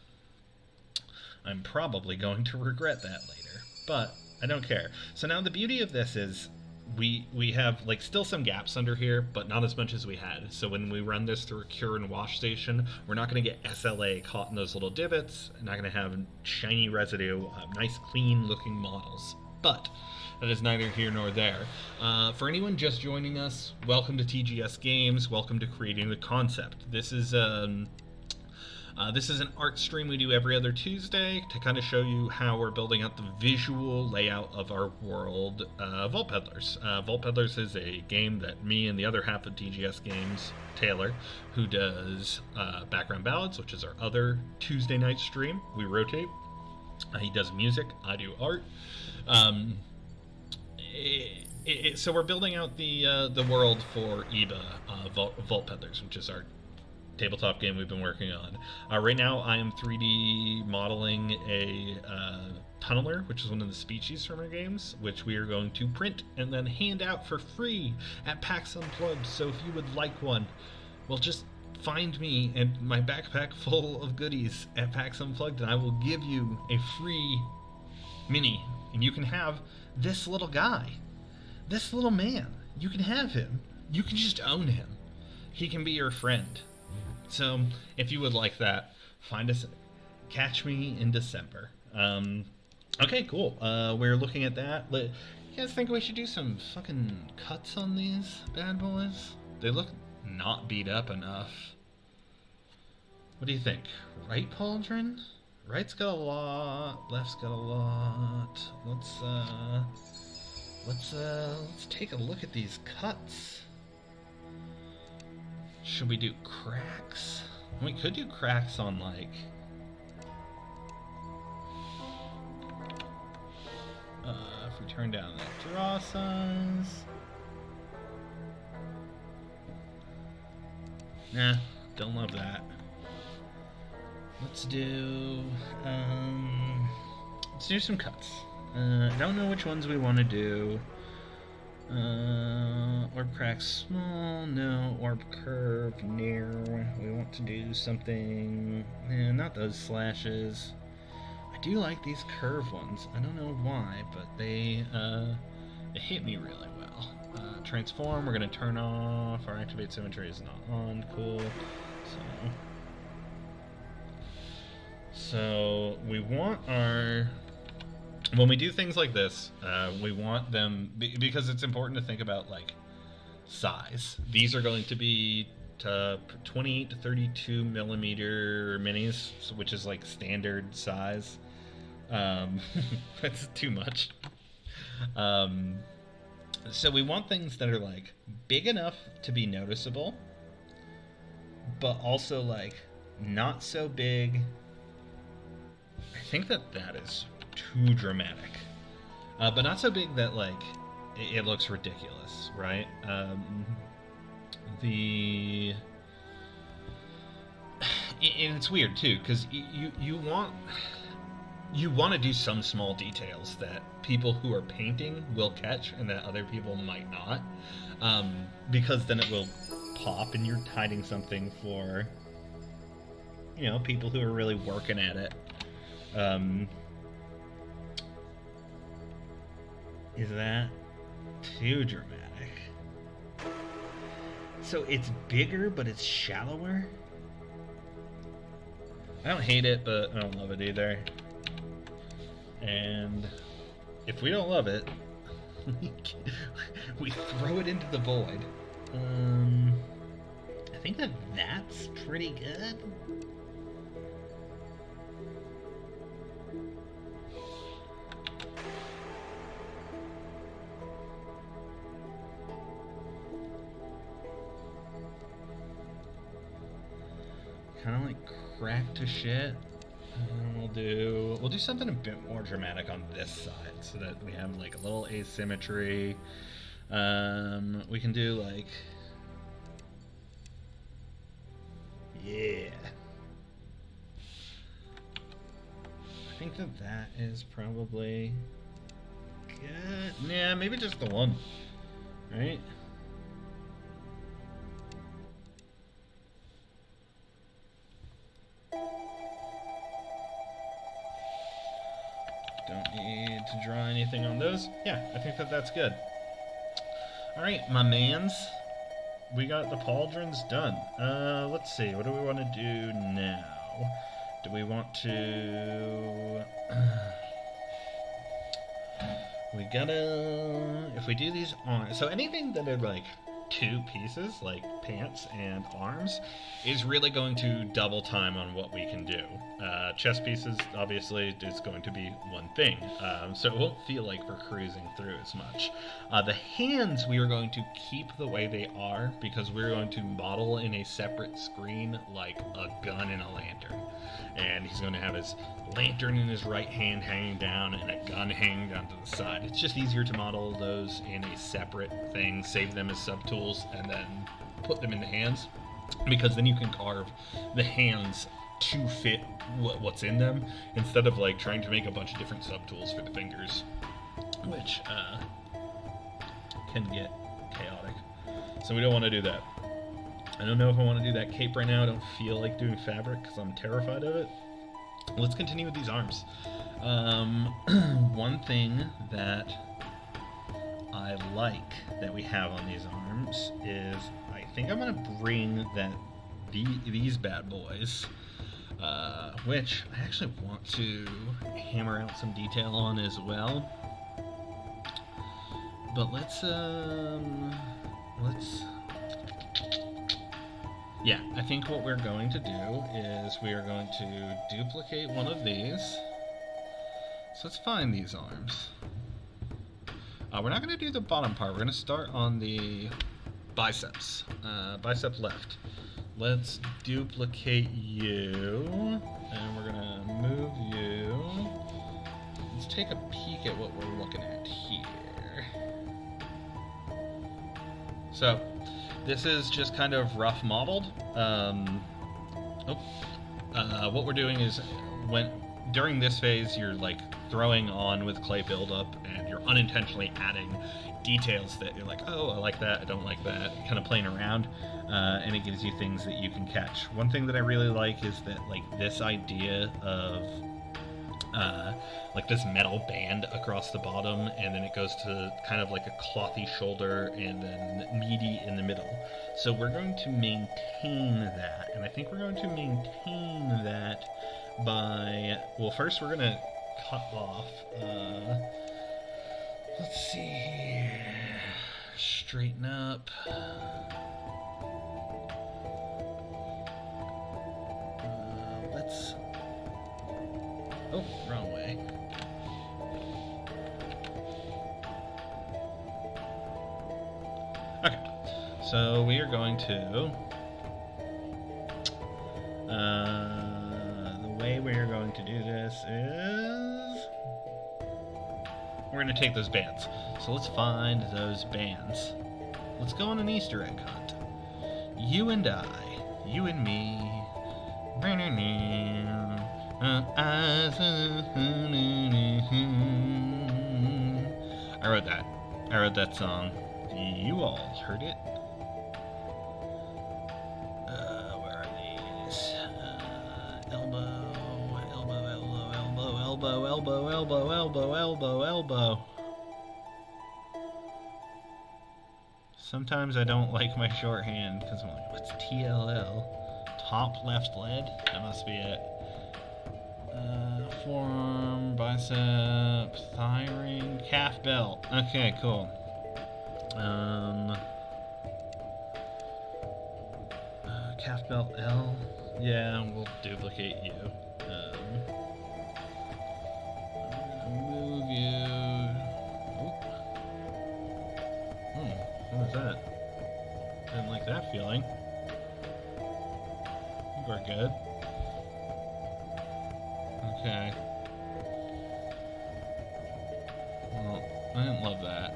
I'm probably going to regret that later, but I don't care. So now the beauty of this is we have like still some gaps under here, but not as much as we had. So when we run this through a cure and wash station, we're not going to get SLA caught in those little divots. Not going to have shiny residue. We'll have nice, clean looking models. But that is neither here nor there. For anyone just joining us, welcome to TGS Games. Welcome to Creating the Concept. This is an art stream we do every other Tuesday to kind of show you how we're building out the visual layout of our world, Vault Peddlers. Vault Peddlers is a game that me and the other half of TGS Games, Taylor, who does Background Ballads, which is our other Tuesday night stream. We rotate. He does music, I do art. So we're building out the world for EBA, Vault Peddlers, which is our tabletop game we've been working on. Right now I am 3D modeling a tunneler, which is one of the species from our games, which we are going to print and then hand out for free at PAX Unplugged. So if you would like one, well, just find me and my backpack full of goodies at PAX Unplugged and I will give you a free mini, and you can have this little guy, this little man. You can have him. You can just own him. He can be your friend. So, if you would like that, find us, catch me in December. Okay, cool. We're looking at that. You guys think we should do some fucking cuts on these bad boys? They look not beat up enough. What do you think? Right, Pauldron? Right's got a lot, left's got a lot. Let's take a look at these cuts. Should we do cracks? We could do cracks on, like... if we turn down that draw size... Nah, don't love that. Let's do some cuts. I don't know which ones we want to do. Orb crack small, no. Orb curve, narrow. We want to do something... not those slashes. I do like these curve ones. I don't know why, but they hit me really well. transform. We're gonna turn off our activate symmetry is not on. Cool. So we want our, when we do things like this, we want them, because it's important to think about like size. These are going to be 28 to 32 millimeter minis, which is like standard size. That's too much. So we want things that are like big enough to be noticeable, but also like not so big. I think that is too dramatic, but not so big that like it looks ridiculous, right? And it's weird too, because you want to do some small details that people who are painting will catch and that other people might not, because then it will pop and you're hiding something for, you know, people who are really working at it. Is that too dramatic? So it's bigger, but it's shallower? I don't hate it, but I don't love it either. And if we don't love it, we throw it into the void. I think that's pretty good. Kind of like crack to shit. We'll do something a bit more dramatic on this side so that we have like a little asymmetry. We can do like, yeah. I think that is probably good. Yeah, maybe just the one, right? Don't need to draw anything on those. Yeah, I think that's good. Alright, my mans. We got the pauldrons done. Let's see, what do we want to do now? Do we want to... we gotta... If we do these on... So anything that are like two pieces, like pants and arms, is really going to double time on what we can do. Chest pieces, obviously, is going to be one thing, so it won't feel like we're cruising through as much. The hands we are going to keep the way they are, because we're going to model in a separate screen like a gun and a lantern. And he's going to have his lantern in his right hand hanging down and a gun hanging down to the side. It's just easier to model those in a separate thing, save them as subtools, and then put them in the hands, because then you can carve the hands to fit what's in them, instead of like trying to make a bunch of different subtools for the fingers, which can get chaotic. So we don't want to do that. I don't know if I want to do that cape right now. I don't feel like doing fabric because I'm terrified of it. Let's continue with these arms. One thing that I like that we have on these arms is, I think I'm going to bring these bad boys, which I actually want to hammer out some detail on as well. But yeah, I think what we're going to do is we are going to duplicate one of these. So let's find these arms. We're not going to do the bottom part. We're going to start on the biceps. Bicep left. Let's duplicate you, and we're going to move you. Let's take a peek at what we're looking at here. So, this is just kind of rough modeled. What we're doing is, during this phase, you're like throwing on with clay buildup, and you're unintentionally adding details that you're like, oh, I like that, I don't like that, kind of playing around, and it gives you things that you can catch. One thing that I really like is that, like, this idea of like this metal band across the bottom, and then it goes to kind of like a clothy shoulder and then meaty in the middle. So we're going to maintain that, and I think we're going to maintain that by, well, first we're going to cut off, let's see here, straighten up. Oh, wrong way. Okay, so we are going to, the way we are going to do this is, we're going to take those bands. So let's find those bands. Let's go on an Easter egg hunt. You and I, you and me. I wrote that. I wrote that song. You all heard it. Where are these? Elbow, elbow, elbow, elbow, elbow, elbow, elbow, elbow, elbow, elbow. Sometimes I don't like my shorthand because I'm like, what's TLL? Top left lead? That must be it. Forearm, bicep, thigh ring, calf belt. Okay, cool. Calf belt L. Yeah, we'll duplicate you. Move you. What was that? Didn't like that feeling. We're good. Okay. Well, I didn't love that.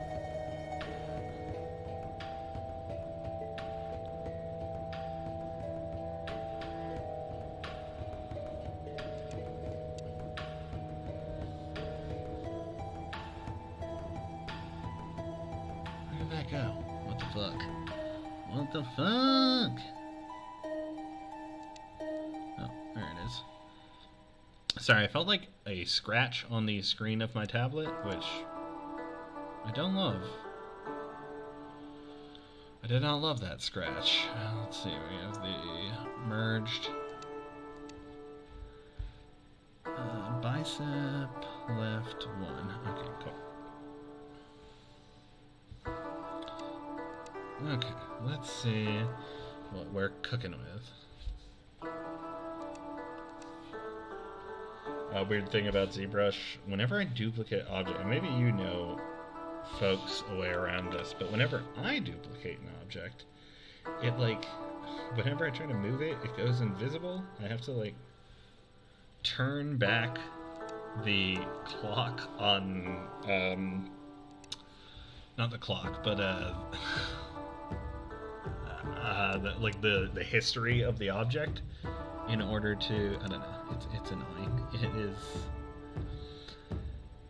Where did that go? What the fuck? What the fuck? Sorry, I felt like a scratch on the screen of my tablet, which I don't love. I did not love that scratch. Let's see, we have the merged bicep left one. Okay, cool. Okay, let's see what we're cooking with. A weird thing about ZBrush, whenever I duplicate object, maybe you know folks a way around this, but whenever I duplicate an object, it like, whenever I try to move it, it goes invisible. I have to like turn back the clock on, not the clock, but the history of the object in order to, I don't know, it's annoying.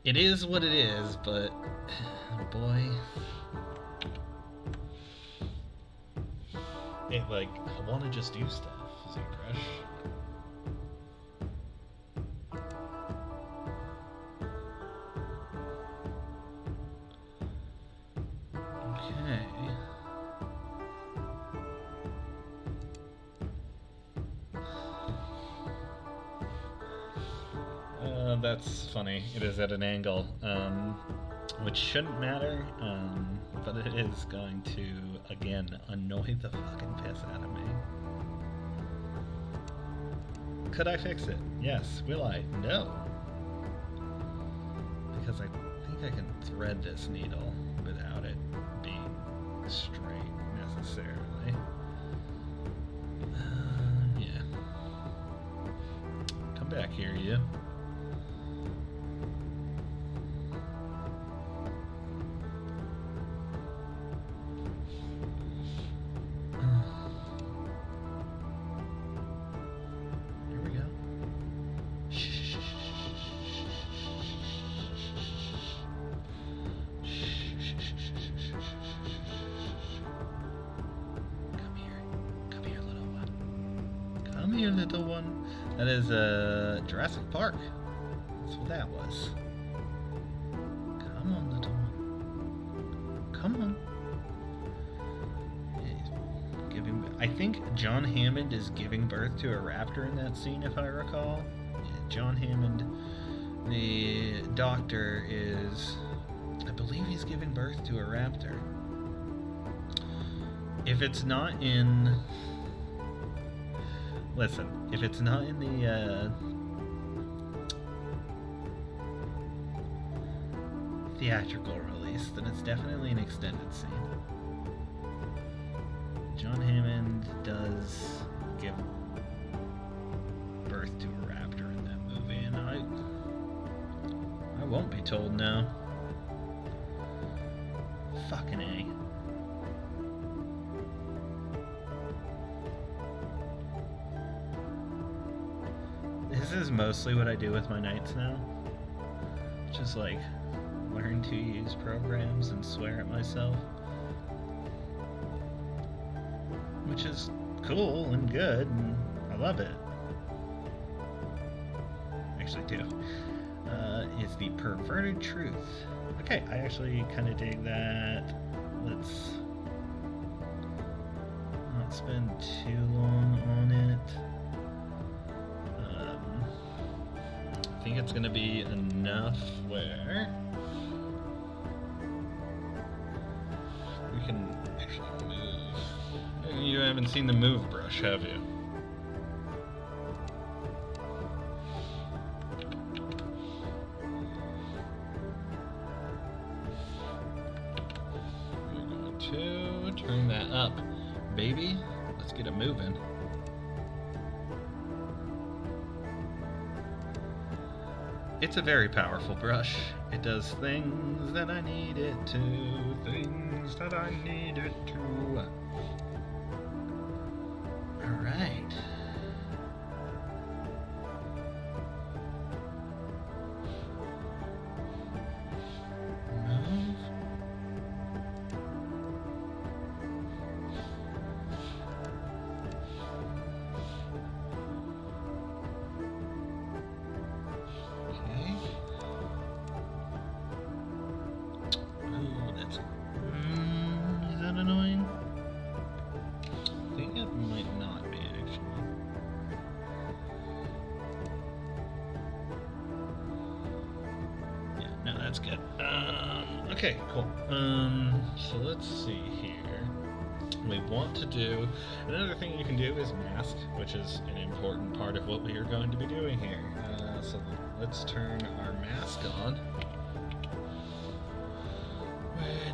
It is what it is, but oh boy, it like, I want to just do stuff, ZBrush. Okay. That's funny. It is at an angle, which shouldn't matter, but it is going to, again, annoy the fucking piss out of me. Could I fix it? Yes. Will I? No. Because I think I can thread this needle without it being straight necessarily. Yeah. Come back here, you. Little one. That is Jurassic Park. That's what that was. Come on, little one. Come on. He's giving. I think John Hammond is giving birth to a raptor in that scene, if I recall. Yeah, John Hammond, the doctor, is. I believe he's giving birth to a raptor. If it's not in. Listen, if it's not in the theatrical release, then it's definitely an extended scene. John Hammond does give birth to a raptor in that movie, and I won't be told no. Fucking A. This is mostly what I do with my nights now. Just like learn to use programs and swear at myself. Which is cool and good, and I love it. Actually do. Is the perverted truth. Okay, I actually kind of dig that. Let's not spend too long on it. I think it's going to be enough where we can actually move. You haven't seen the move brush, have you? We're going to turn that up, baby. Let's get it moving. It's a very powerful brush. It does things that I need it to. Things that I need it to. Alright. Move. Is that annoying? I think it might not be, actually. Yeah, no, that's good. Okay, cool. So let's see here. We want to do... Another thing you can do is mask, which is an important part of what we are going to be doing here. So let's turn our mask on.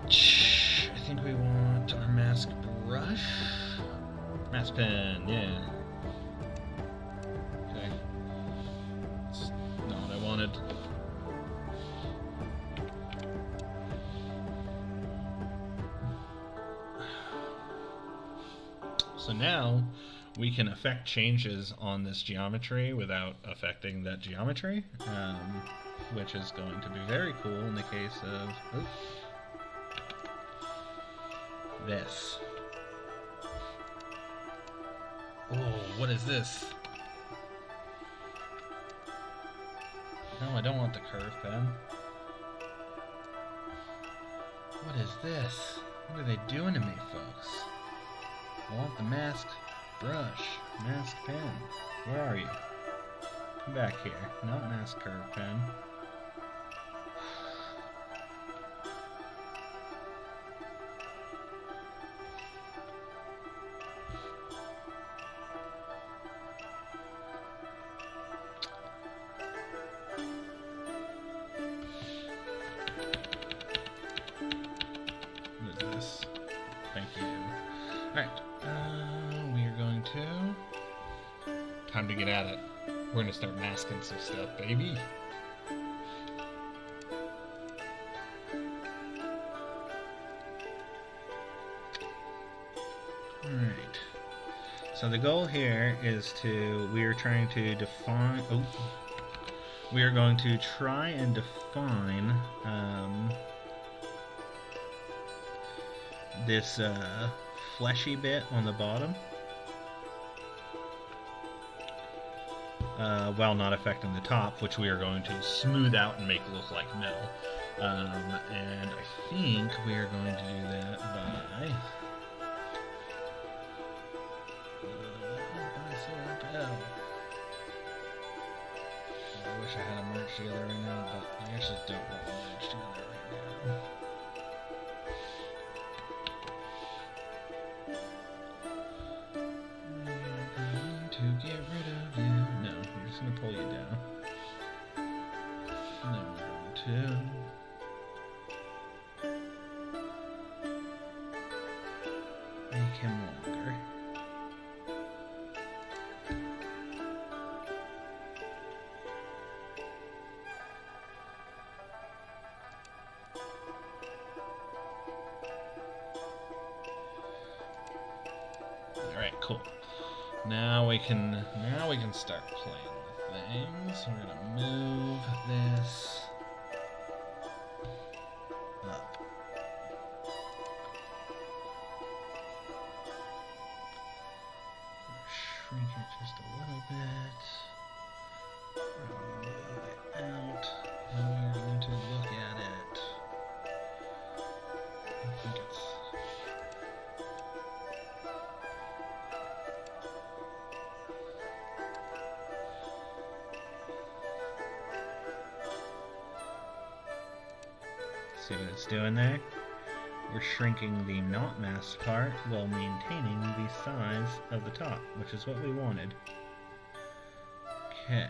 Which I think we want our mask brush. Mask pen, yeah. Okay. That's not what I wanted. So now we can affect changes on this geometry without affecting that geometry, which is going to be very cool in the case of this. Oh, what is this? No, I don't want the curve pen. What is this? What are they doing to me, folks? I want the mask brush, mask pen. Where are you? Come back here. Not mask curve pen. What is this? Thank you. Alright. We are going to... Time to get at it. We're going to start masking some stuff, baby. Alright. So the goal here is to... We are trying to define... Oh. We are going to try and define this fleshy bit on the bottom. while not affecting the top, which we are going to smooth out and make look like metal. And I think we are going to do that by... I wish I had them merged together right now, but I actually don't want them merged together right now. To get rid of you. No, we're just gonna pull you down. And then we're going to make him longer. Alright, cool. Now we can start playing with things. We're gonna move this up. Shrink it just a little bit. We're gonna move it out. And we're going to look at it. I think it's... See what it's doing there? We're shrinking the not masked part while maintaining the size of the top, which is what we wanted. Okay.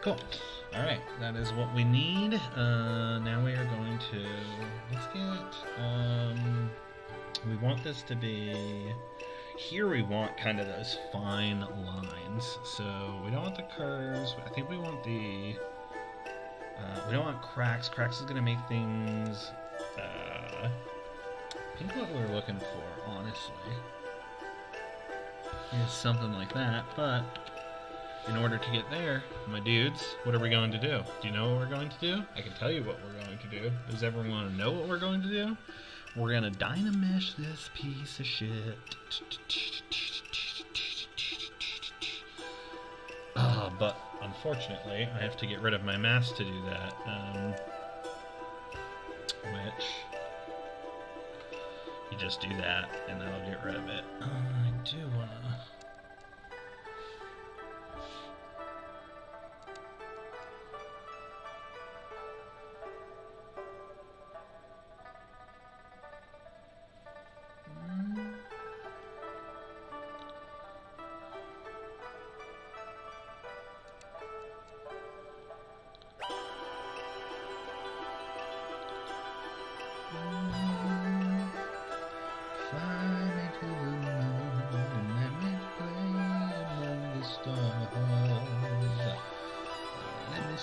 Cool. Alright, that is what we need. Now we are going to... Let's get... we want this to be... Here we want kind of those fine lines. So we don't want the curves, but I think we want the... we don't want cracks. Cracks is going to make things... I think what we're looking for, honestly, is something like that, but in order to get there, my dudes, what are we going to do? Do you know what we're going to do? I can tell you what we're going to do. Does everyone want to know what we're going to do? We're going to Dynamesh this piece of shit. But unfortunately, I have to get rid of my mask to do that, which... You just do that, and that'll get rid of it. I do wanna...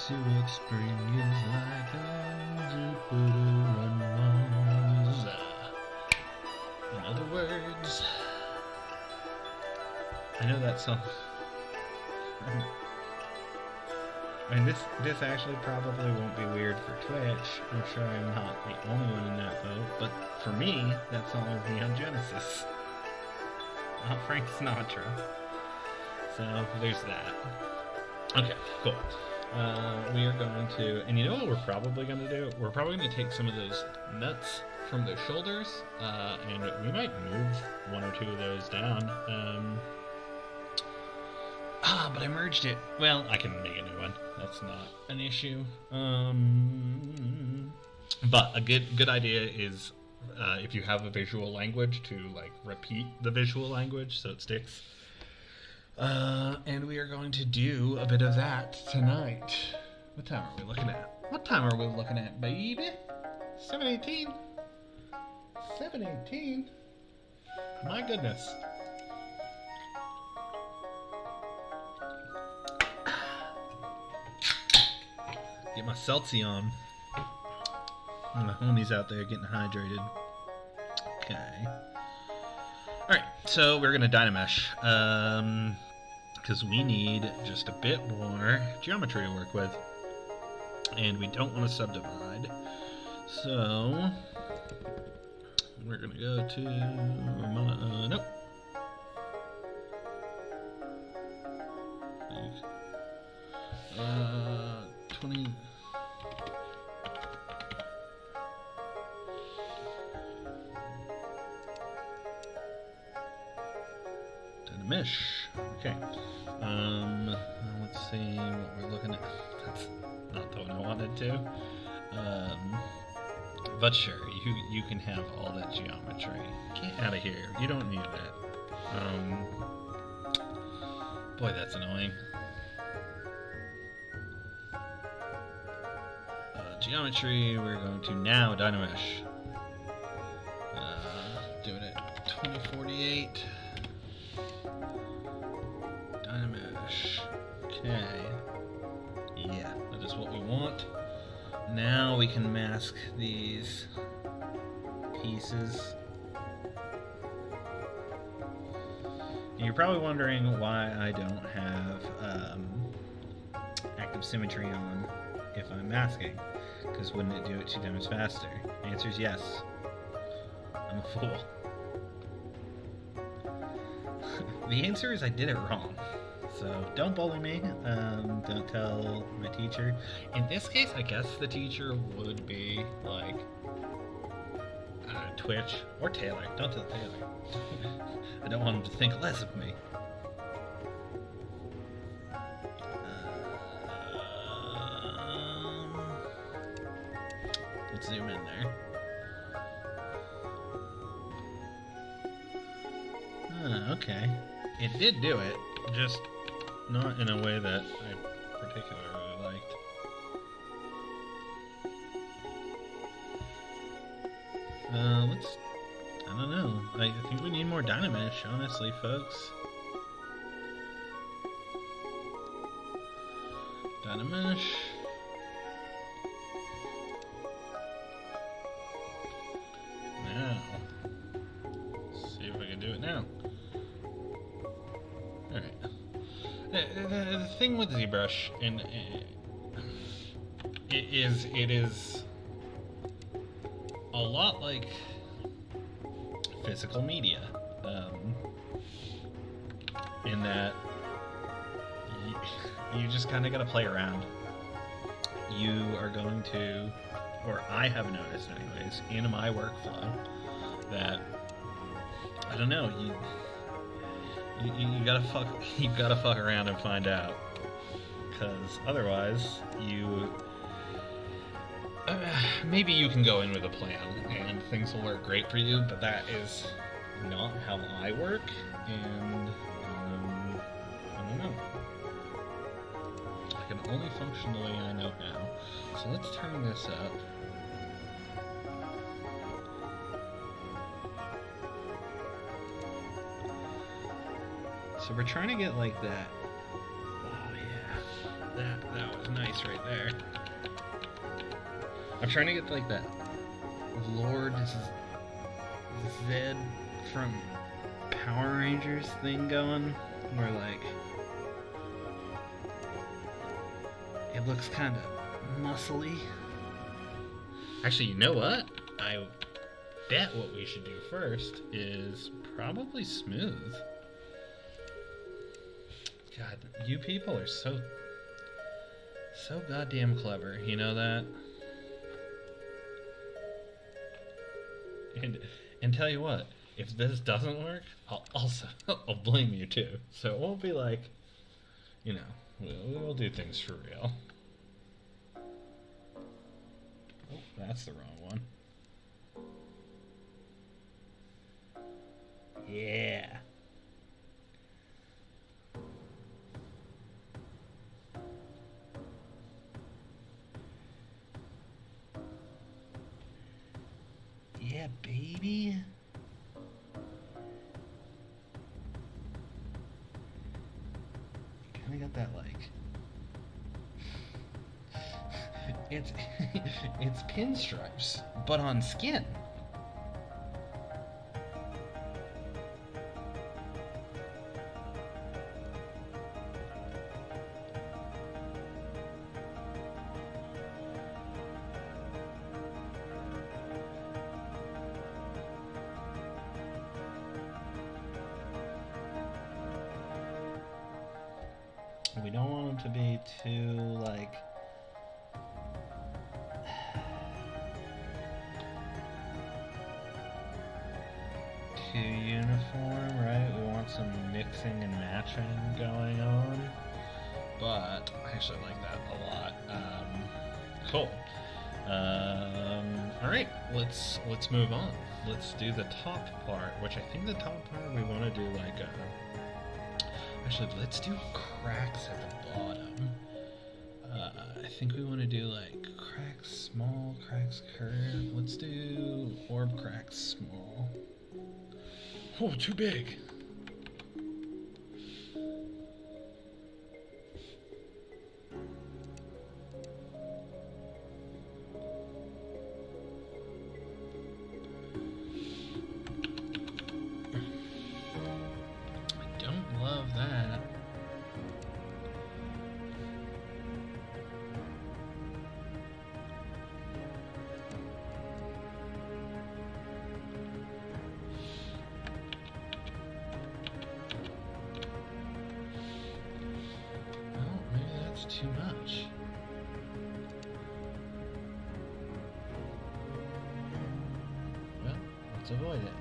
See what spring is like on Jupiter and Mars. In other words, I know that song. I mean, this actually probably won't be weird for Twitch. I'm sure I'm not the only one in that boat, but for me, that song is Neon Genesis, not Frank Sinatra. So there's that. Okay, cool. We are going to, and you know what we're probably going to do? We're probably going to take some of those nuts from their shoulders, and we might move one or two of those down. But I merged it. Well, I can make a new one. That's not an issue. But a good idea is, if you have a visual language, to like repeat the visual language so it sticks. And we are going to do a bit of that tonight. What time are we looking at? What time are we looking at, baby? 7:18? 7:18? My goodness. Get my seltzy on. And the homies out there getting hydrated. Okay. Alright, so we're gonna Dynamesh. Because we need just a bit more geometry to work with. And we don't want to subdivide. So we're gonna go to nope. 20. Dynamish. Okay. Let's see what we're looking at. That's not the one I wanted to. But sure, you can have all that geometry. Get out of here. You don't need that. Boy, that's annoying. Geometry, we're going to now Dynamesh. Do it at 2048. Dynamesh. Okay. Yeah, that is what we want. Now we can mask these pieces. You're probably wondering why I don't have active symmetry on if I'm masking, because wouldn't it do it 2 times faster? The answer is yes. I'm a fool. The answer is I did it wrong. So don't bully me. Don't tell my teacher. In this case, I guess the teacher would be like Twitch or Taylor. Don't tell Taylor. I don't want him to think less of me. Let's zoom in there. Okay. It did do it, just not in a way that I particularly liked. I don't know. I think we need more Dynamesh, honestly, folks. Dynamesh. Now. Let's see if we can do it now. Alright. The thing with ZBrush, and it is a lot like physical media, in that you just kind of got to play around. You are going to, or I have noticed anyways, in my workflow, that, I don't know, you gotta fuck around and find out, because otherwise maybe you can go in with a plan and things will work great for you, but that is not how I work, and I don't know. I can only function the way I know how. So let's turn this up. So we're trying to get like that. Oh yeah, that was nice right there. I'm trying to get like that Lord Zed from Power Rangers thing going, where like it looks kind of muscly. Actually, you know what? I bet what we should do first is probably smooth. God, you people are so goddamn clever, you know that? And tell you what, if this doesn't work, I'll blame you too. So it won't be like, you know, we'll do things for real. Oh, that's the wrong one. Yeah. Yeah, baby. Kinda got that like it's pinstripes, but on skin. We don't want them to be too, like, too uniform, right? We want some mixing and matching going on. But I actually like that a lot. Cool. All right, let's move on. Let's do the top part, which I think the top part we want to do like actually, let's do cracks at the bottom. I think we want to do like cracks small, cracks curve. Let's do orb cracks small. Oh, too big. Too much. Well, let's avoid it.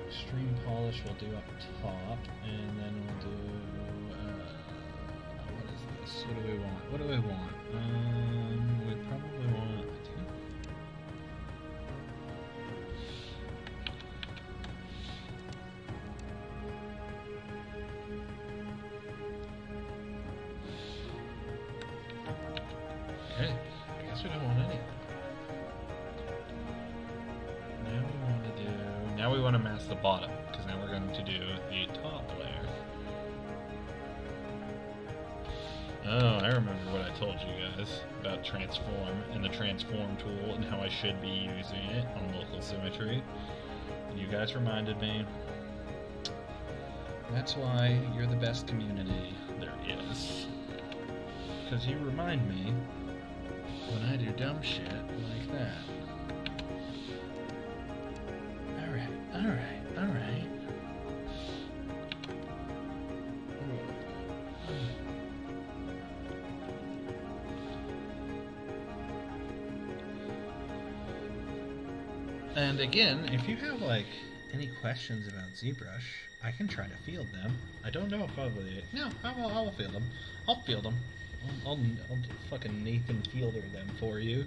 Extreme polish we'll do up top, and then we'll do, what is this? What do we want? What do we want? We probably want, okay, I guess we don't want any. Now we want to mask the bottom, because now we're going to do the top layer. Oh, I remember what I told you guys about transform and the transform tool and how I should be using it on local symmetry. You guys reminded me. That's why you're the best community there is. Because you remind me when I do dumb shit like that. Alright. And again, if you have like any questions about ZBrush, I can try to field them. I don't know if I will. No, I will field them. I'll field them. I'll fucking Nathan Fielder them for you.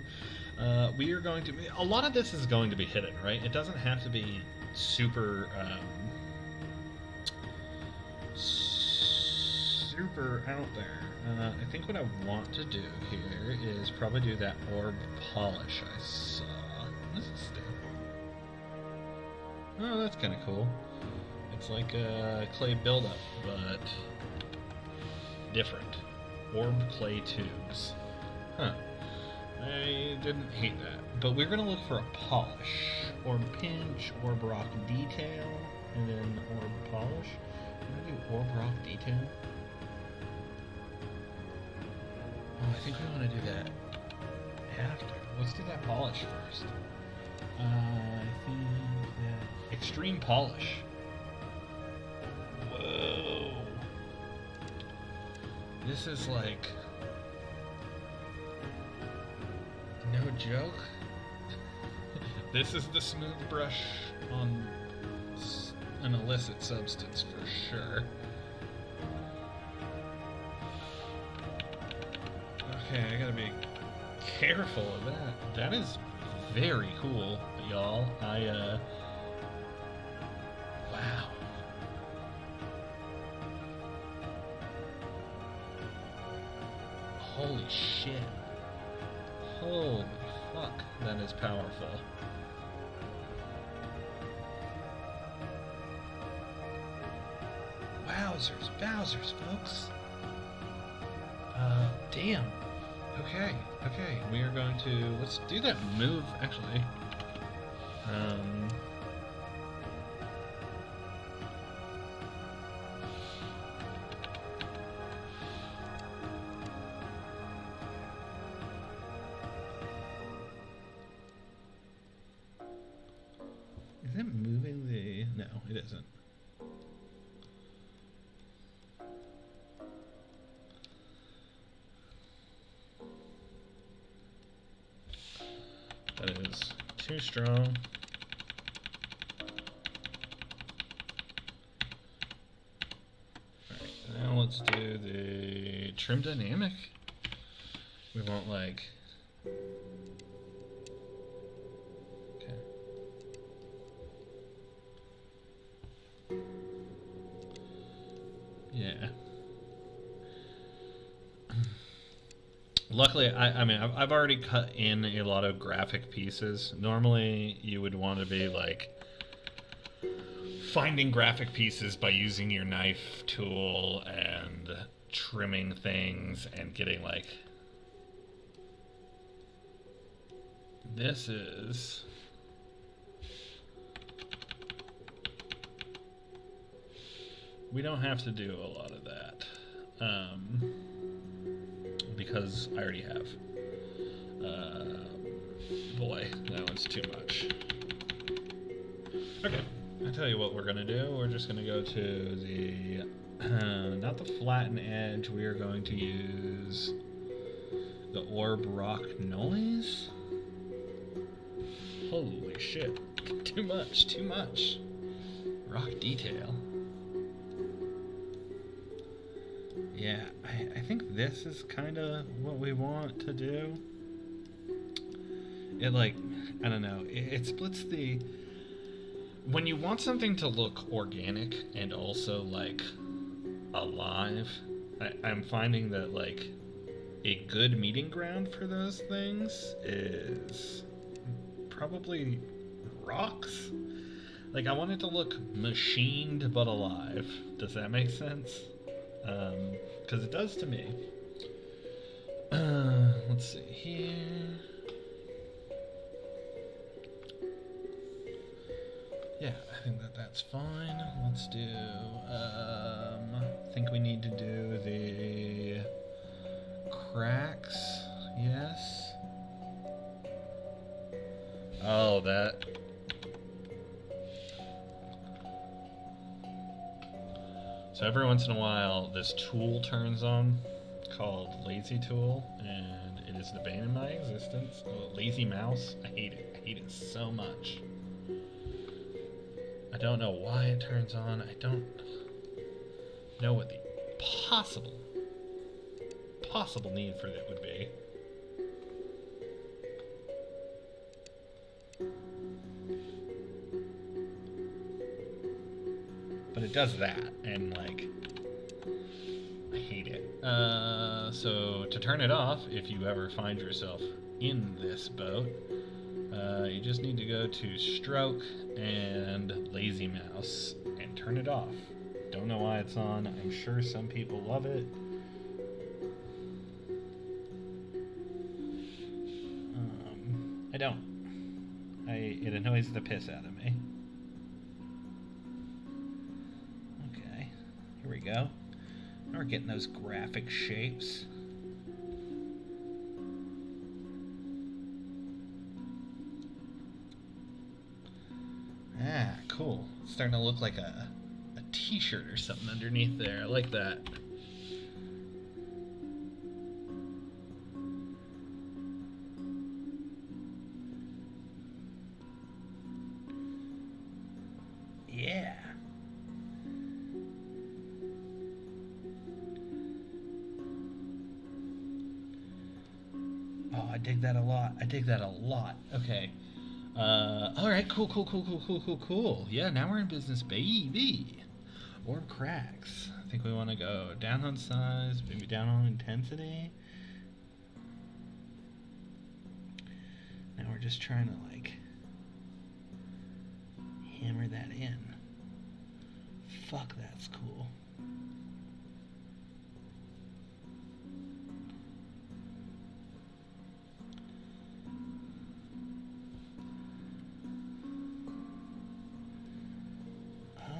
We are going to be, a lot of this is going to be hidden, right? It doesn't have to be super super out there. I think what I want to do here is probably do that orb polish I saw. What's this thing? Oh, that's kind of cool. It's like a clay buildup, but different. Orb clay tubes. Huh. I didn't hate that. But we're going to look for a polish. Orb pinch, orb rock detail, and then orb polish. I'm going to do orb rock detail. Oh, I think we want to do that after. Let's do that polish first. I think that... Extreme polish. Whoa. This is like... no joke. This is the smooth brush on an illicit substance for sure. Okay, I gotta be careful of that. That is very cool, y'all. Wow. Holy shit. Holy fuck, that is powerful. Wowzers, folks. Damn. Okay, we are going to, let's do that move, actually. Is it moving the... no, it isn't. too strong. Alright, now let's do the trim dynamic. We want like... Okay. Yeah. Luckily, I mean, I've already cut in a lot of graphic pieces. Normally, you would want to be like finding graphic pieces by using your knife tool and trimming things and getting like... This is... We don't have to do a lot of that. Because I already have. Boy, that one's too much. Okay, I'll tell you what we're gonna do. We're just gonna go to the, not the flatten edge, we are going to use the orb rock noise. Holy shit, too much. Rock detail. Yeah, I think this is kind of what we want to do. It like, I don't know, it splits the... When you want something to look organic and also like alive, I'm finding that like a good meeting ground for those things is probably rocks. Like I want it to look machined but alive. Does that make sense? Because it does to me. Let's see here. Yeah, I think that's fine. Let's do, I think we need to do the cracks. Yes. Oh, that... So every once in a while, this tool turns on, called Lazy Tool, and it is the bane of my existence. Oh, Lazy Mouse, I hate it. I hate it so much. I don't know why it turns on. I don't know what the possible need for it would be. But it does that, and like, I hate it. So to turn it off, if you ever find yourself in this boat, you just need to go to Stroke and Lazy Mouse and turn it off. Don't know why it's on. I'm sure some people love it. I don't. It annoys the piss out of me. Okay, here we go. Now we're getting those graphic shapes. Ah, cool. It's starting to look like a t-shirt or something underneath there. I like that. Yeah. Oh, I dig that a lot. Okay. Alright, cool. Yeah, now we're in business, baby. Orb cracks. I think we want to go down on size, maybe down on intensity. Now we're just trying to, like, hammer that in. Fuck, that's cool.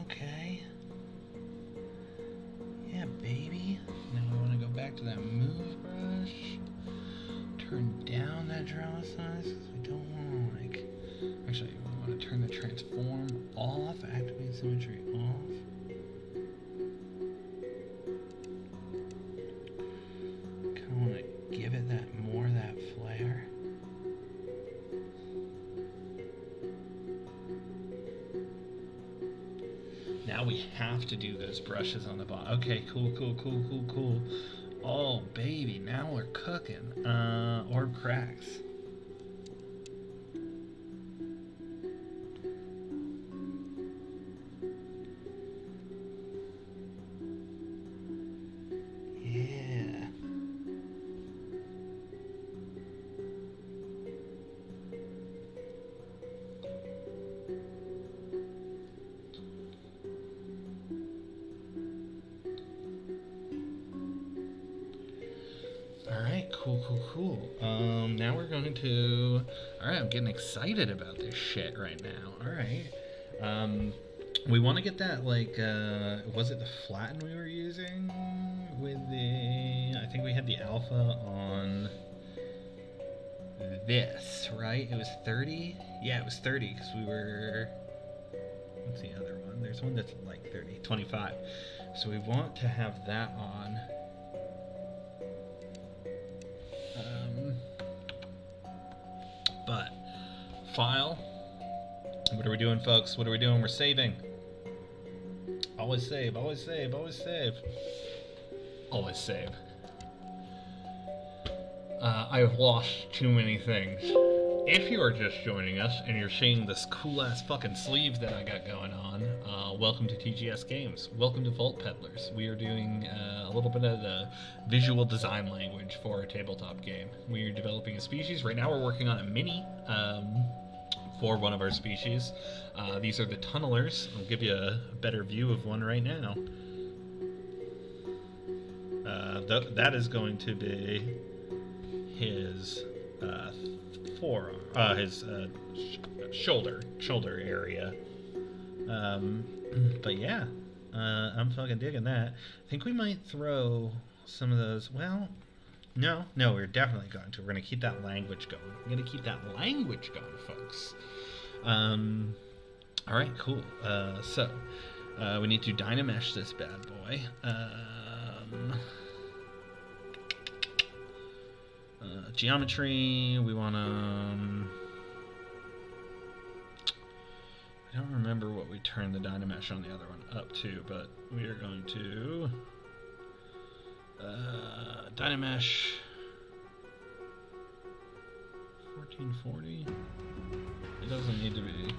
Okay. Yeah, baby. Now I want to go back to that move brush. Turn down that draw size because we don't want to, like... Actually, we want to turn the transform off, activate symmetry off. Kind of want to give it that flare. we have to do those brushes on the bottom. Okay, cool. Oh, baby, now we're cooking. Orb cracks. Yeah. Alright, cool. Now we're going to... Alright, I'm getting excited about this shit right now. Alright. We want to get that, like, was it the flatten we were using with the... I think we had the alpha on this, right? It was 30? Yeah, it was 30, because we were... What's the other one? There's one that's like 30, 25. So we want to have that on. But file. What are we doing, folks? What are we doing? We're saving. Always save. Always save. Always save. Always save. I've lost too many things. If you are just joining us and you're seeing this cool ass fucking sleeve that I got going on, welcome to TGS Games. Welcome to Vault Peddlers. We are doing a little bit of the visual design language for a tabletop game. We are developing a species. Right now we're working on a mini for one of our species. These are the Tunnelers. I'll give you a better view of one right now. That is going to be his forearm, his shoulder area. But yeah, I'm fucking digging that. I think we might throw some of those. Well, no, we're definitely going to. We're going to keep that language going. We're going to keep that language going, folks. All right, cool. So we need to Dynamesh this bad boy. Geometry, we want to... I don't remember what we turned the Dynamesh on the other one up to, but we are going to... Dynamesh... 1440? It doesn't need to be...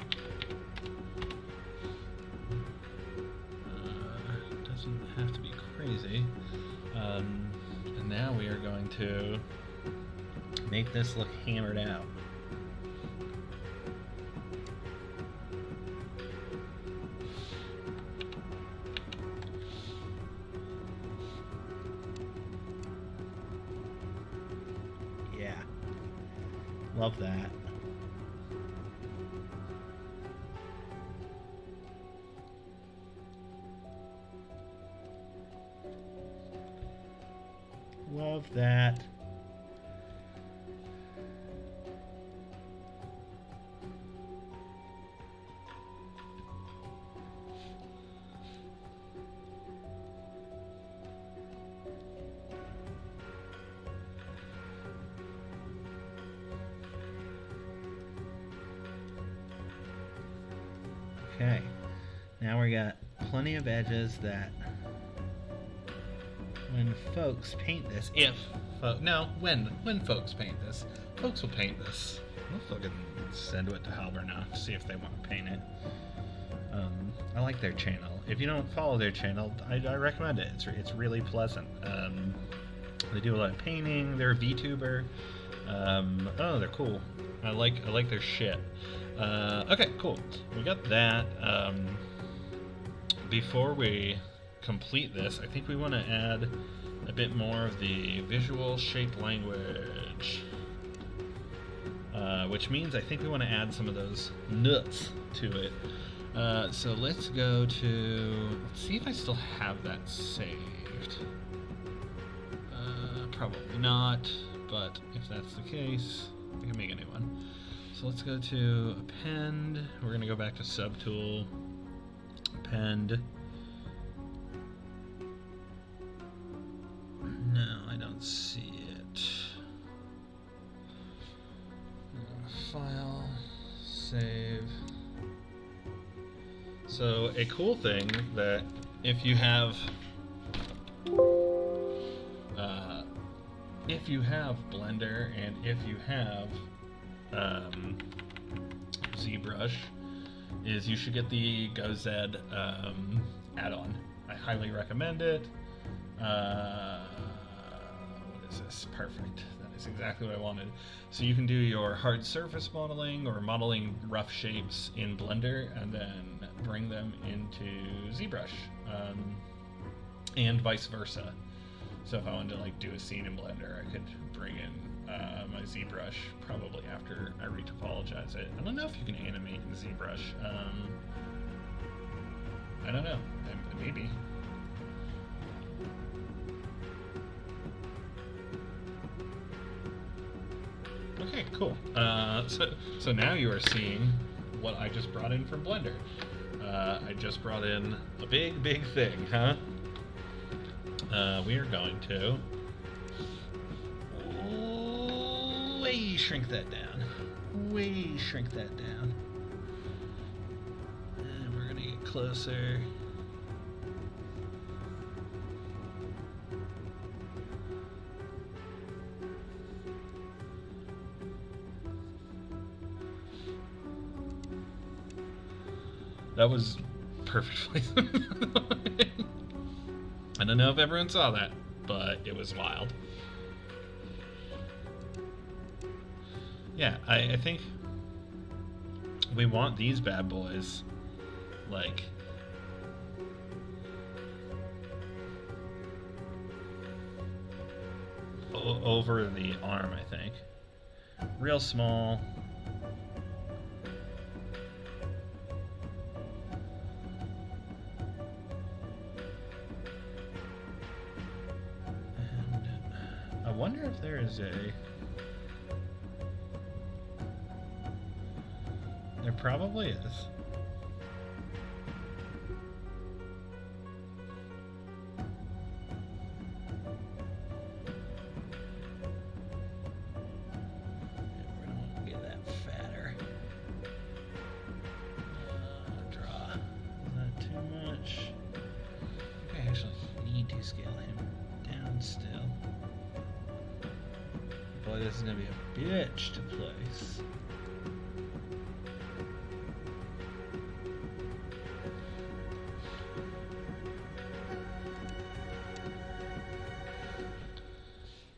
it doesn't have to be crazy. And now we are going to... make this look hammered out. Yeah. Love that. Love that. Okay, now we got plenty of edges that when folks paint this, when folks paint this, folks will paint this. I'll fucking send it to Halberna to see if they want to paint it. I like their channel. If you don't follow their channel, I recommend it. It's really pleasant. They do a lot of painting. They're a VTuber. Oh, they're cool. I like their shit. Okay, cool. We got that. Before we complete this, I think we want to add a bit more of the visual shape language. Which means I think we want to add some of those nuts to it. So let's go to... Let's see if I still have that saved. Probably not, but if that's the case, I can make a new one. So let's go to append. We're going to go back to subtool. Append. No, I don't see it. File. Save. So a cool thing that if you have Blender and if you have ZBrush, is you should get the GoZ add-on. I highly recommend it. What is this? Perfect. That is exactly what I wanted. So you can do your hard surface modeling or modeling rough shapes in Blender and then bring them into ZBrush, and vice versa. So if I wanted to like do a scene in Blender, I could bring in my ZBrush probably after I retopologize it. I don't know if you can animate in ZBrush. I don't know. Maybe. Okay, cool. So now you are seeing what I just brought in from Blender. I just brought in a big thing, huh? We are going to way shrink that down. Way shrink that down. And we're gonna get closer. That was perfectly. I don't know if everyone saw that, but it was wild. Yeah, I think we want these bad boys like over the arm, I think. Real small. I wonder if there is there probably is. We're gonna get that fatter. Draw. Is that too much? I actually need to scale him down still. Boy, this is gonna be a bitch to place.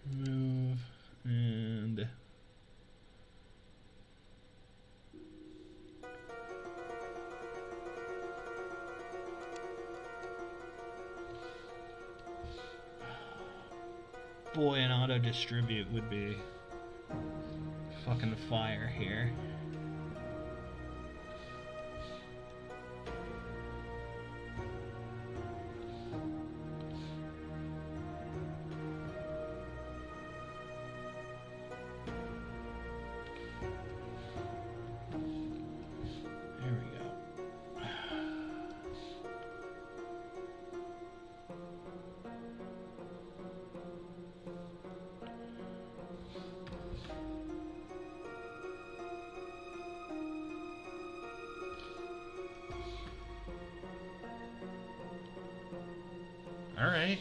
Move and boy, an auto distribute would be fucking fire here. There we go. All right.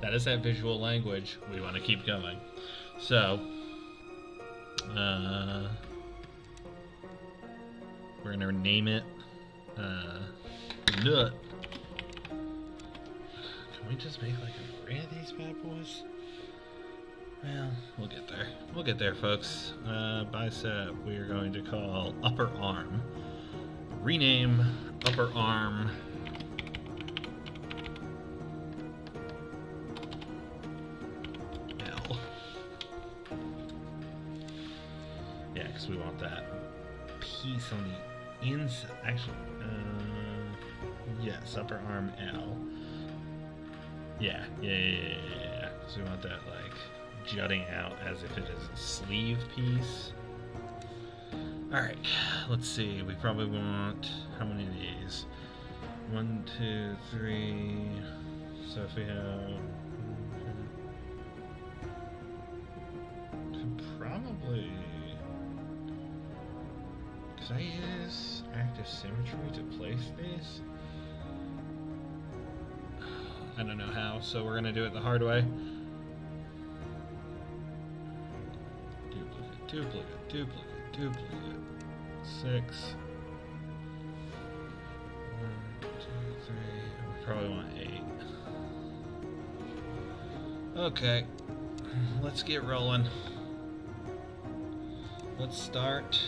That is that visual language. We want to keep going. So, we're going to name it Nut. Can we just make like an array of these bad boys? Well, we'll get there. We'll get there, folks. Bicep we are going to call upper arm. Rename upper arm L. Yeah, because we want that piece on the inside. Actually, yes, upper arm L. Yeah. So we want that like jutting out as if it is a sleeve piece. Alright, let's see. We probably want how many of these? 1, 2, 3. So if we have could probably, could I use active symmetry to place these? I don't know how, so we're gonna do it the hard way. Duplicate, duplicate, duplicate, duplicate. 6. 1, 2, 3. We probably want 8. Okay, let's get rolling. Let's start.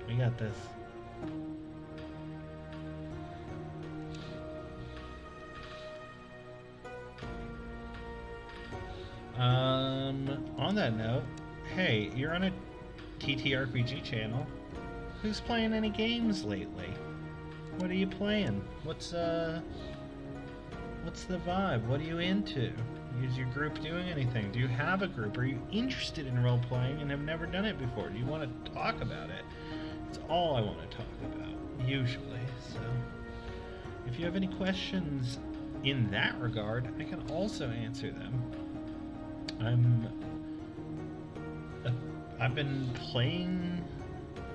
We got this. On that note, hey, you're on a TTRPG channel. Who's playing any games lately? What are you playing? What's the vibe? What are you into? Is your group doing anything? Do you have a group? Are you interested in role playing and have never done it before? Do you want to talk about it? It's all I want to talk about, usually. So, if you have any questions in that regard, I can also answer them. I've been playing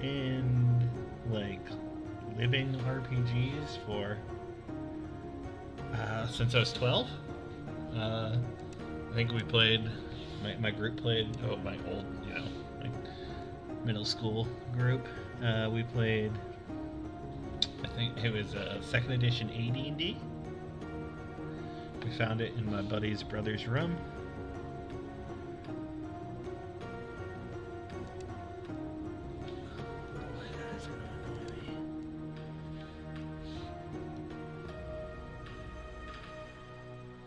and like living RPGs for since I was 12. I think we played, my group played, my old, like middle school group. We played, I think it was 2nd edition AD&D. We found it in my buddy's brother's room.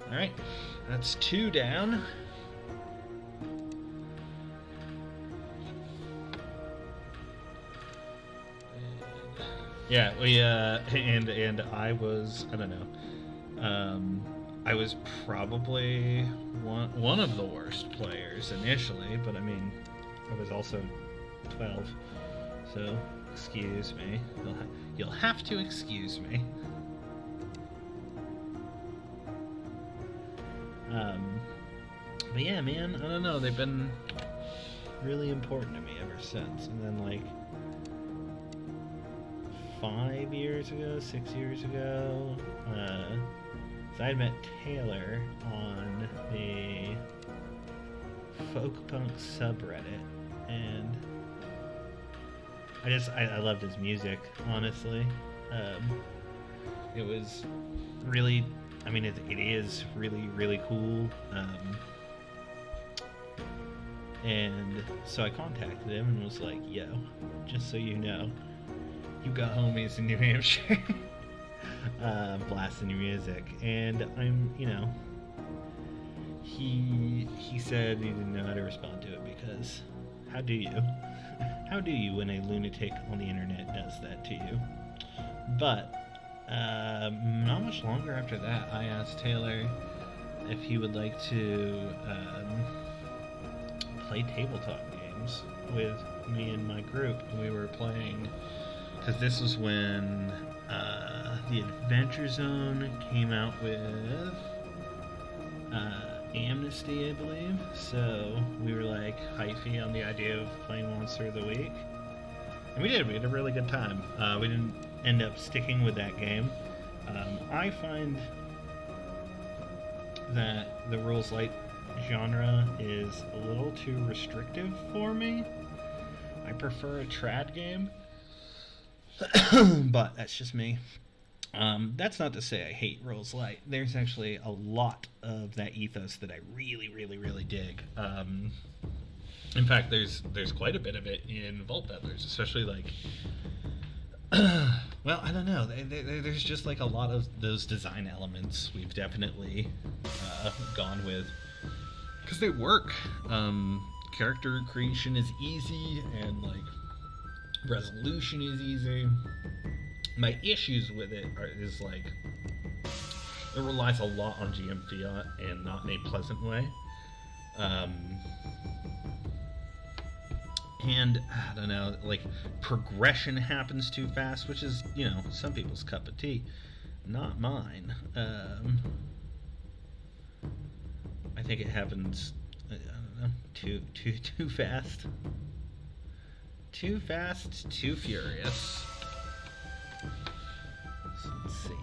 Alright, that's 2 down. Yeah, we and I was, I don't know. I was probably one of the worst players initially, but I mean, I was also 12. So, excuse me. You'll have to excuse me. But yeah, man, I don't know, they've been really important to me ever since. And then like 5 years ago, 6 years ago, so I had met Taylor on the folk punk subreddit, and I loved his music, honestly. It was really, I mean, it is really, really cool. And so I contacted him and was like, yo, just so you know, you got homies in New Hampshire blasting your music. And I'm, he said he didn't know how to respond to it because how do you? How do you when a lunatic on the internet does that to you? But not much longer after that, I asked Taylor if he would like to play tabletop games with me and my group. And we were playing, because this was when the Adventure Zone came out with Amnesty, I believe. So we were like hyphy on the idea of playing Monster of the Week. And we did. We had a really good time. We didn't end up sticking with that game. I find that the rules light genre is a little too restrictive for me. I prefer a trad game. But that's just me. That's not to say I hate Rules Light. There's actually a lot of that ethos that I really, really, really dig. In fact, there's quite a bit of it in Vault Peddlers, especially like Well, I don't know. There's just like a lot of those design elements we've definitely gone with because they work. Character creation is easy, and like resolution is easy. My issues with it is like it relies a lot on GM fiat and not in a pleasant way. Um, and I don't know, like progression happens too fast, which is, you know, some people's cup of tea, not mine. I think it happens, I don't know, too fast, too furious. So let's see here.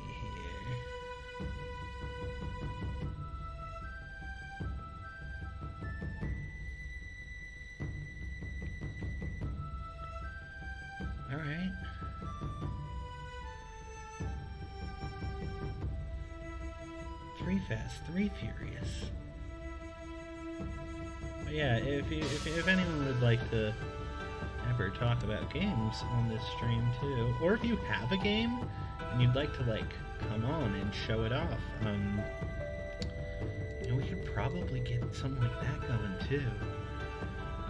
All right. Three fast, three furious. But yeah, if anyone would like to ever talk about games on this stream too, or if you have a game and you'd like to like come on and show it off, you know, we could probably get something like that going too.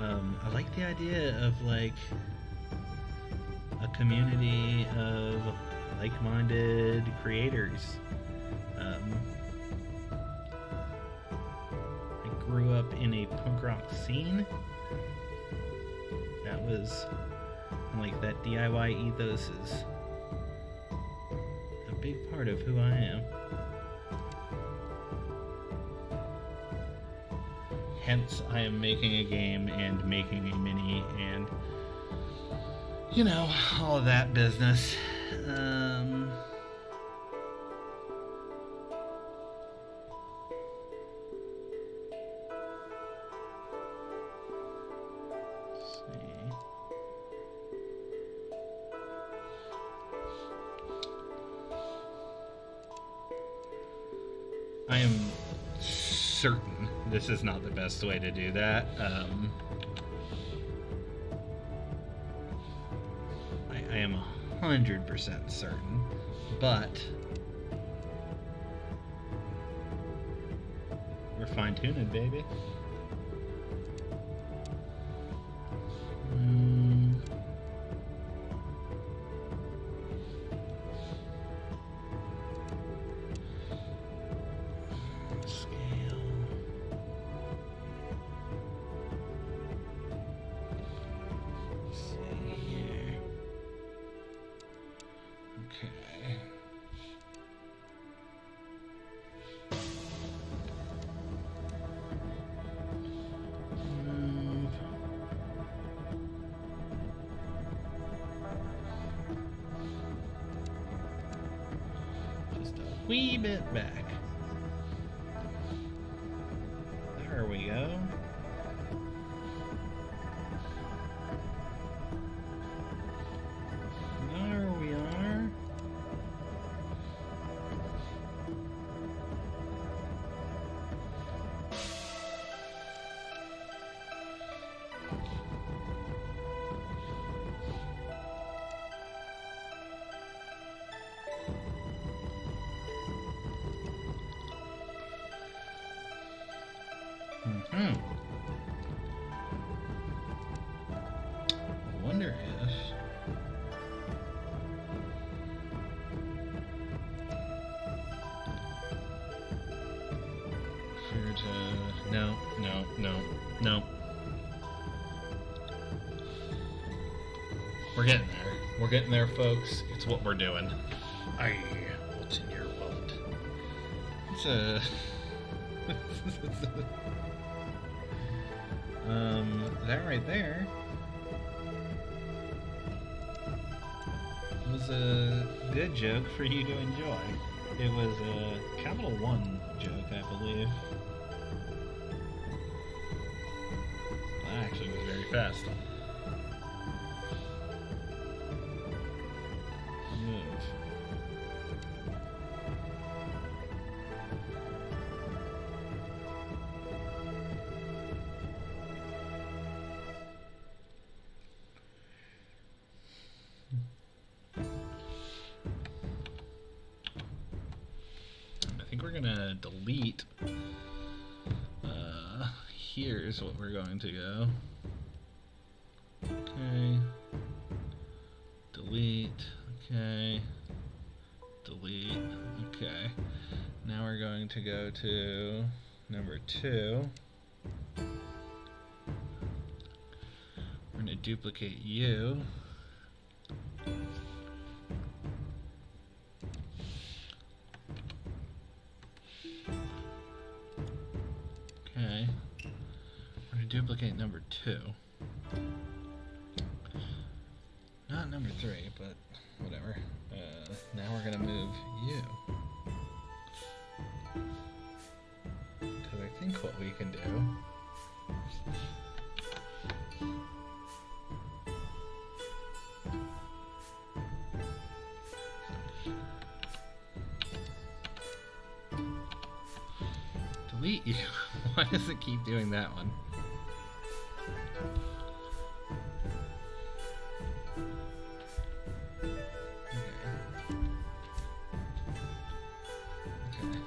I like the idea of like a community of like-minded creators. I grew up in a punk rock scene. That was like that DIY ethos is a big part of who I am. Hence, I am making a game and making a mini and, you know, all of that business. Let's see. I am certain this is not the best way to do that. I am 100% certain, but we're fine-tuning, baby. Wee bit back. There we go. There we are. I wonder if fair to no. We're getting there. We're getting there, folks. It's what we're doing. Aye, what's in your wallet? It's a that right there was a good joke for you to enjoy. It was a Capital One joke, I believe. That actually was very fast. Move. delete, here's what we're going to go. Okay. Delete. Okay. Delete. Okay. Now we're going to go to number 2. We're going to duplicate you. Okay. We're going to duplicate number 2. Not number 3, but whatever. Now we're going to move you. Because I think what we can do delete you. Why does it keep doing that one? Okay.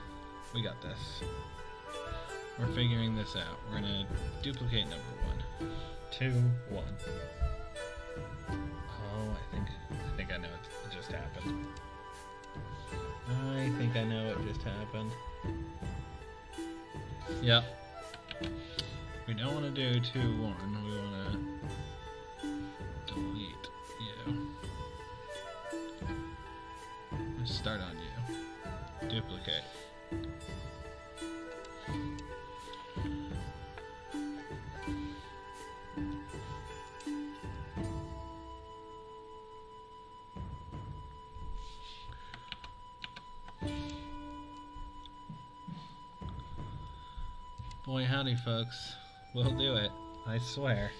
We got this. We're figuring this out. We're gonna duplicate number 1. 2, 1. Oh, I think I know it just happened. I think I know what just happened. Yep. We don't want to do 2, 1. We want to delete you. Let's start on you. Duplicate. Boy howdy folks, we'll do it, I swear.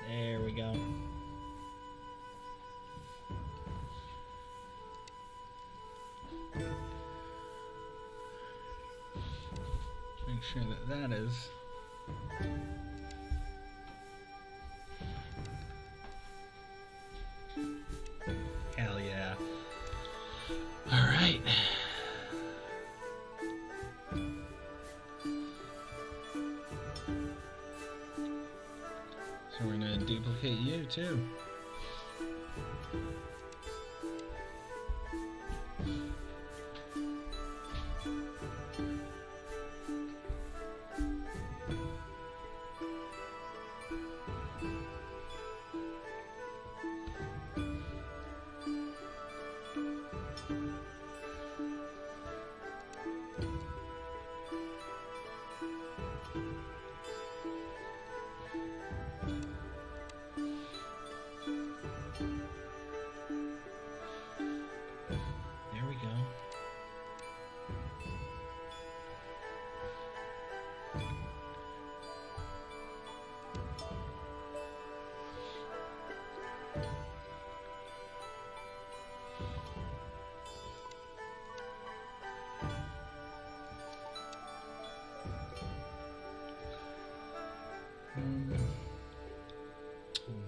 There we go. Make sure that is hell yeah. All right. So we're gonna duplicate you too. There we go.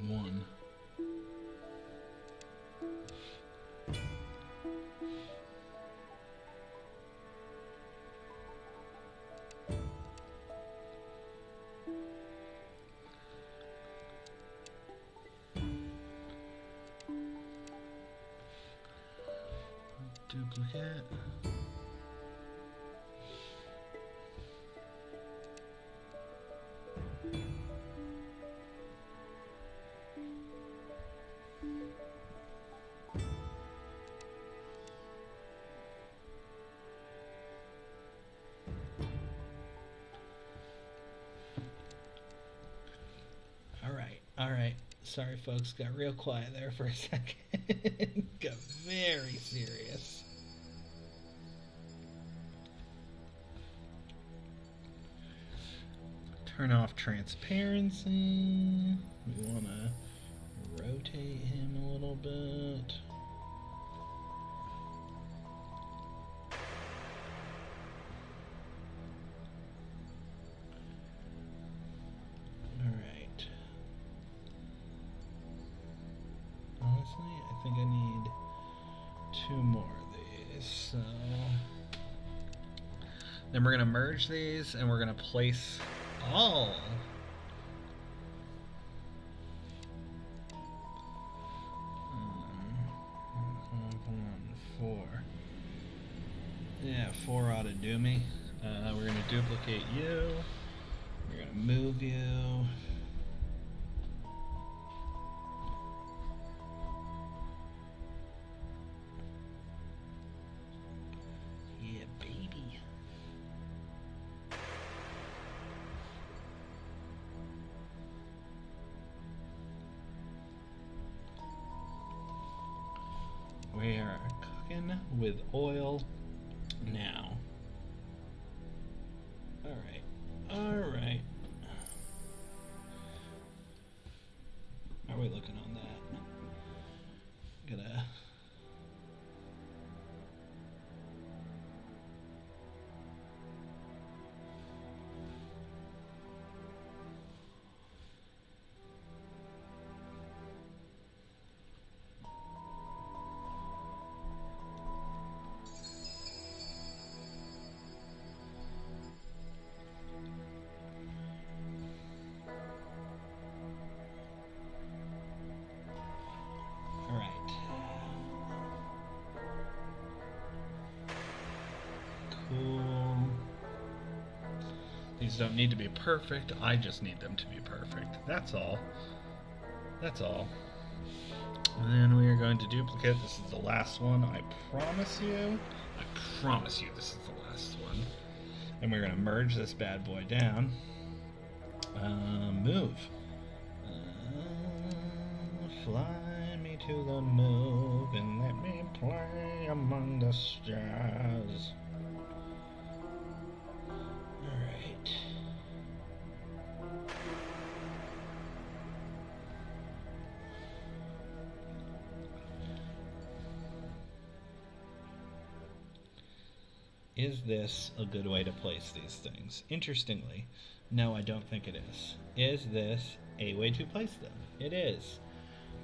One. Duplicate. All right. Sorry, folks. Got real quiet there for a second. Got very serious. Turn off transparency. We want to rotate him a little bit. honestly, I think I need 2 more of these. So then we're going to merge these and we're going to place all. Four. Yeah, 4 ought to do me. We're going to duplicate you. We're going to move you. Yeah, baby. We are cooking with oil now. Alright. How are we looking on that? Gotta. These don't need to be perfect, I just need them to be perfect. That's all. And then we are going to duplicate. This is the last one, I promise you this is the last one. And we're going to merge this bad boy down. Move. Fly me to the moon and let me play among the stars. Is this a good way to place these things? Interestingly, no, I don't think it is. Is this a way to place them? It is.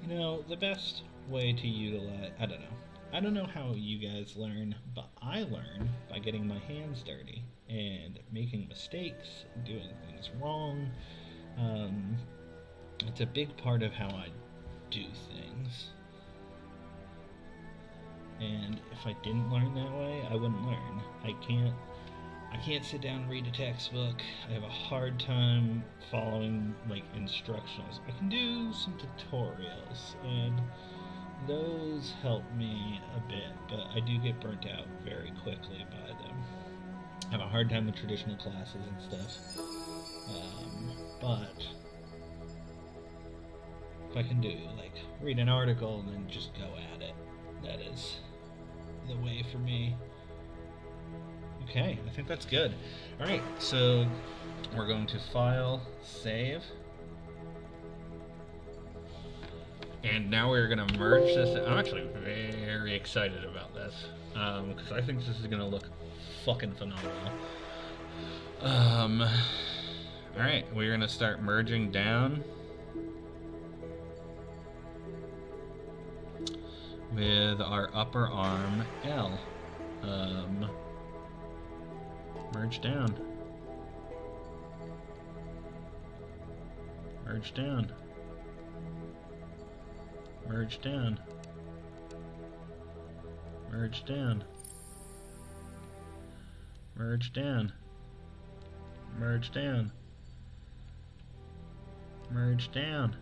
You know, the best way to utilize, I don't know how you guys learn, but I learn by getting my hands dirty and making mistakes, doing things wrong. It's a big part of how I do things. And if I didn't learn that way, I wouldn't learn. I can't sit down and read a textbook. I have a hard time following instructionals. I can do some tutorials, and those help me a bit, but I do get burnt out very quickly by them. I have a hard time with traditional classes and stuff. But if I can do read an article and then just go at it, that is the way for me. Okay, I think that's good. Alright, so we're going to file, save. And now we're going to merge this. I'm actually very excited about this. Because I think this is going to look fucking phenomenal. Alright, we're going to start merging down with our upper arm L. Merge down. Merge down. Merge down. Merge down. Merge down. Merge down. Merge down.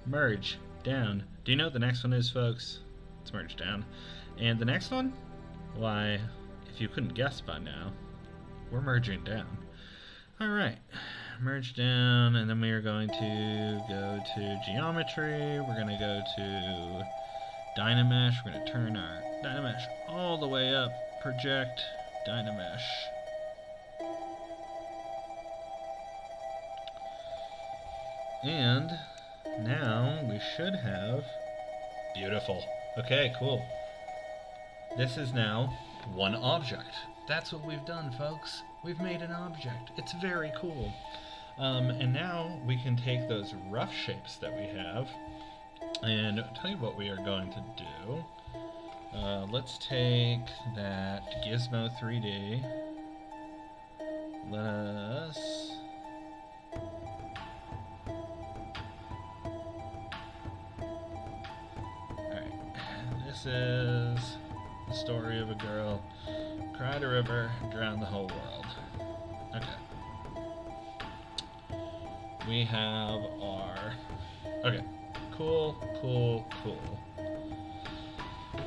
Merge down. Do you know what the next one is, folks? It's merge down. And the next one? Why, if you couldn't guess by now, we're merging down. Alright. Merge down, and then we are going to go to geometry. We're going to go to Dynamesh. We're going to turn our Dynamesh all the way up. Project Dynamesh. And now we should have... Beautiful. Okay, cool. This is now one object. That's what we've done, folks. We've made an object. It's very cool. And now we can take those rough shapes that we have And I'll tell you what we are going to do. Let's take that Gizmo 3D. Let us... Alright, this is the story of a girl cried a river, drowned the whole world. Okay. We have our... Okay. Cool.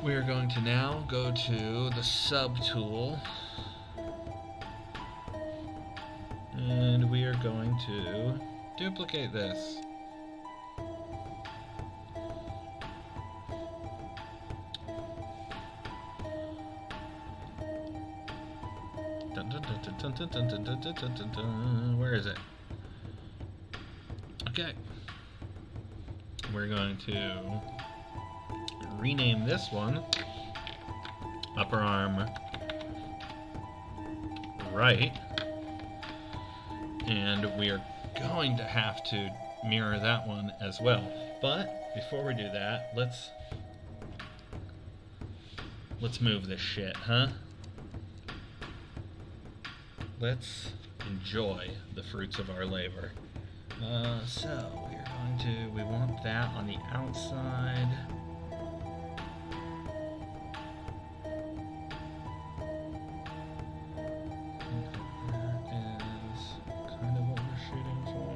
We are going to now go to the subtool. And we are going to duplicate this. Where is it? Okay. We're going to rename this one upper arm right, and we are going to have to mirror that one as well. But before we do that, let's move this shit, huh? Let's enjoy the fruits of our labor. So we want that on the outside. That is kind of what we're shooting for.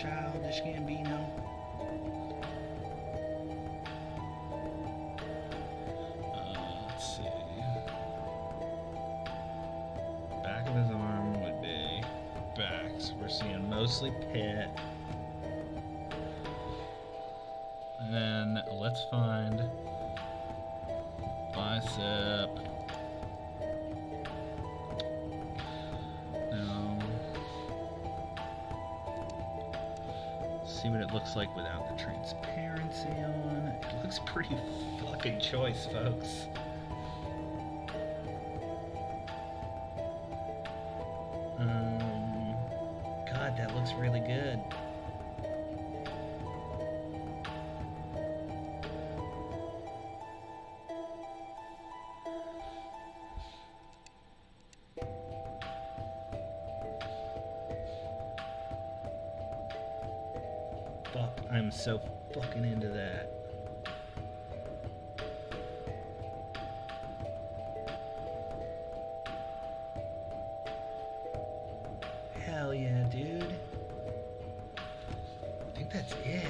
Childish Gambino. Let's see. Back of his arm would be back, so we're seeing mostly pit. And then let's find bicep. See what it looks like without the transparency on. It looks pretty fucking choice, folks. God, that looks really good. Fuck, I'm so fucking into that. Hell yeah, dude. I think that's it.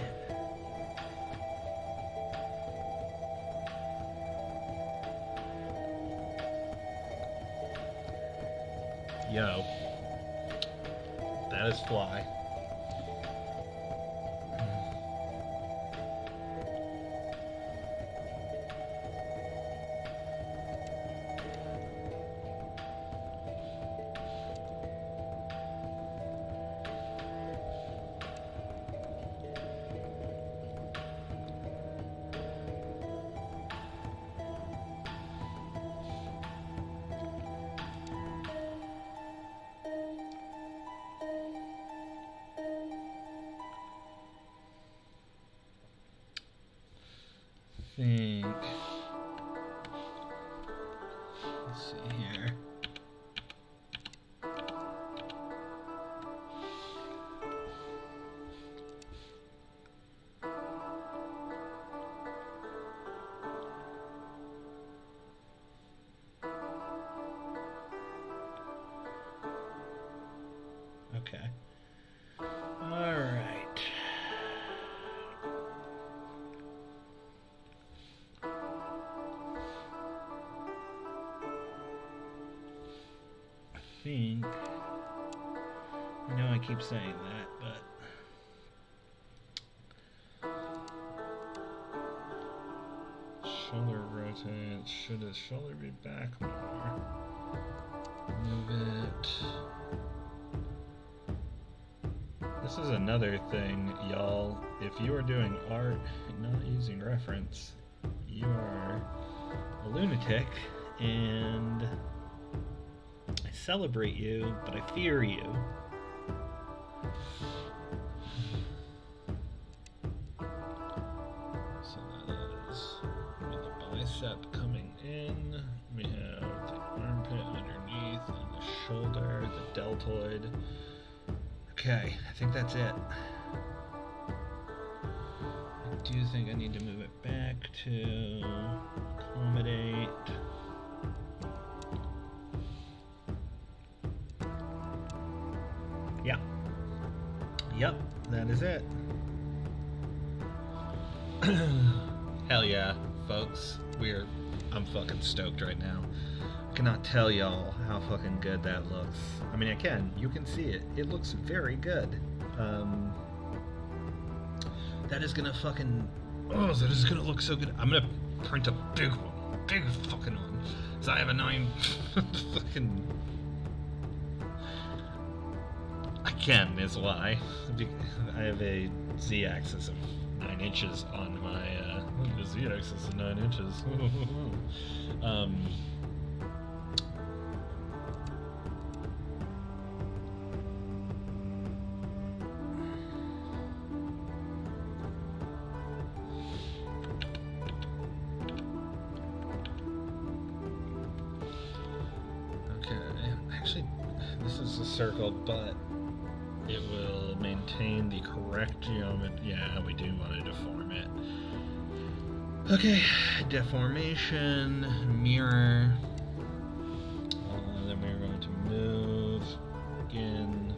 Yo. That is fly. Think. Let's see here. Okay. All right. keep saying that, but shoulder rotate. Should his shoulder be back more? Move it. This is another thing, y'all. If you are doing art and not using reference, you are a lunatic, and I celebrate you, but I fear you. So that is with the bicep coming in. We have the armpit underneath and the shoulder, the deltoid. Okay, I think that's it. I do think I need to move it back to accommodate. Yeah. Yep, that is it. Hell yeah, folks. I'm fucking stoked right now. I cannot tell y'all how fucking good that looks. I mean, I can. You can see it. It looks very good. That is gonna fucking... Oh, that is gonna look so good. I'm gonna print a big one. Big fucking one. So I have a 9... fucking... I can, is why. I have a Z-axis of 9 inches on my... the Z-axis of 9 inches. Actually, this is a circle, but it will maintain the correct geometry. Yeah, we do want to deform it. Okay, deformation, mirror. Then we're going to move again.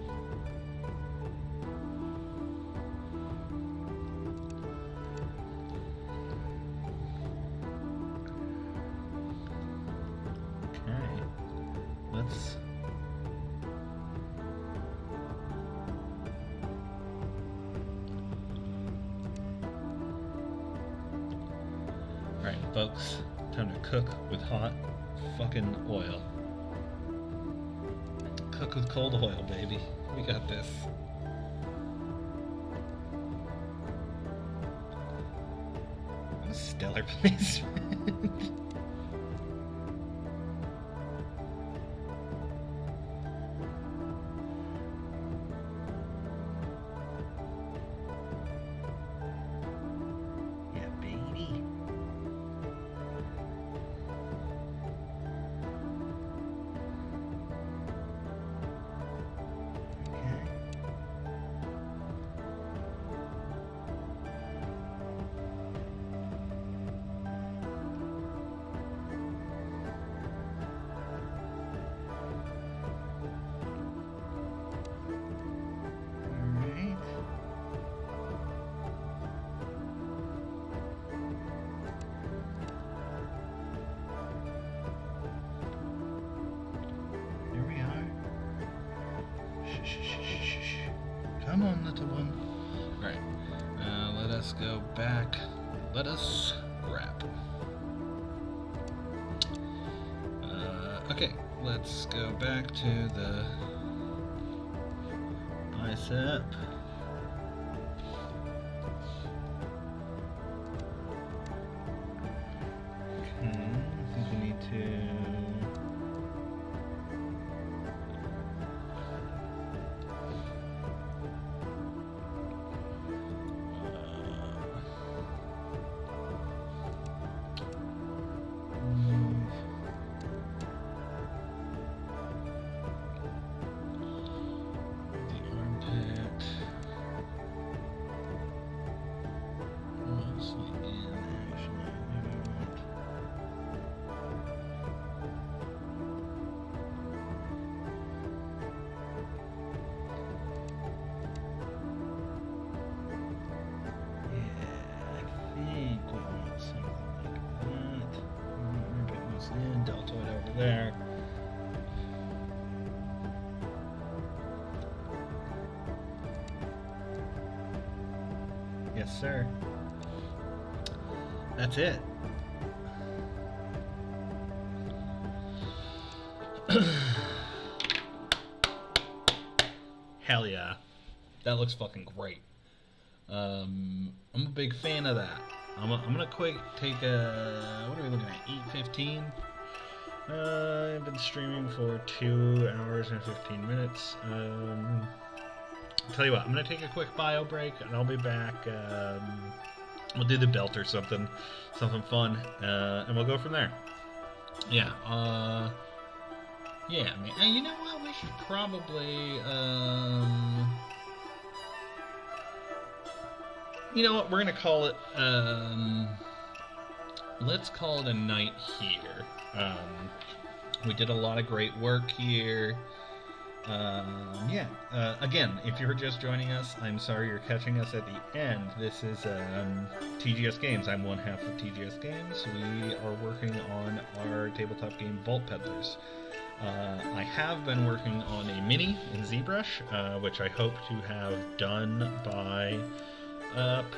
Okay, let's... Alright, folks, time to cook with hot fucking oil. Cook with cold oil, baby. We got this. What a stellar placement. Come on, little one. Alright, let us go back. Let us wrap. Okay, let's go back to the bicep. Okay, I think we need to... Deltoid over there. Yes, sir. That's it. Hell yeah. That looks fucking great. I'm a big fan of that. I'm gonna quick take a. What are we looking at? 8:15. I've been streaming for 2 hours and 15 minutes. I'll tell you what, I'm gonna take a quick bio break, and I'll be back. We'll do the belt or something fun, and we'll go from there. Yeah. Yeah, man. And you know what? We should probably. You know what? We're gonna call it. Let's call it a night here. We did a lot of great work here. Yeah. Again, if you're just joining us, I'm sorry you're catching us at the end. This is TGS Games. I'm one half of TGS Games. We are working on our tabletop game Vault Peddlers. I have been working on a mini in ZBrush, which I hope to have done by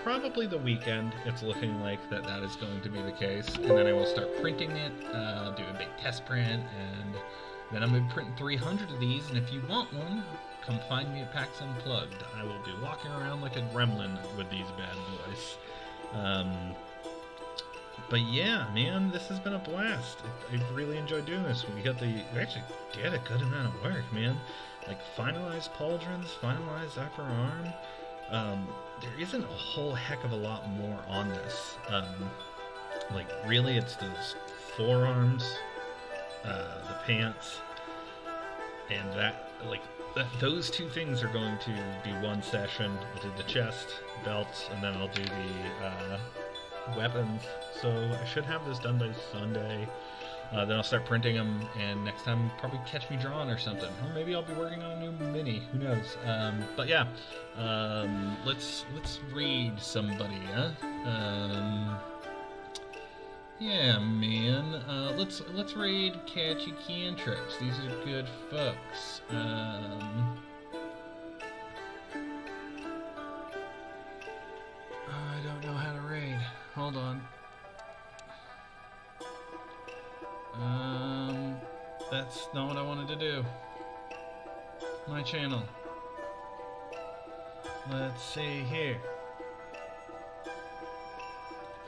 probably the weekend. It's looking like that is going to be the case. And then I will start printing it, do a big test print, and then I'm going to print 300 of these. And if you want one, come find me at PAX Unplugged. I will be walking around like a gremlin with these bad boys. But yeah, man, this has been a blast. I've really enjoyed doing this. We actually did a good amount of work, man. Like, finalized pauldrons, finalized upper arm. There isn't a whole heck of a lot more on this. Like, really, it's those forearms, the pants, and that, like, those two things are going to be one session. I'll do the chest, belts, and then I'll do the weapons. So I should have this done by Sunday. Then I'll start printing them, and next time probably catch me drawing or something. Or maybe I'll be working on a new mini. Who knows? But yeah, let's raid somebody, huh? Yeah, man. Let's raid Catchy Cantrips. These are good folks. I don't know how to raid. Hold on. That's not what I wanted to do. My channel. Let's see here.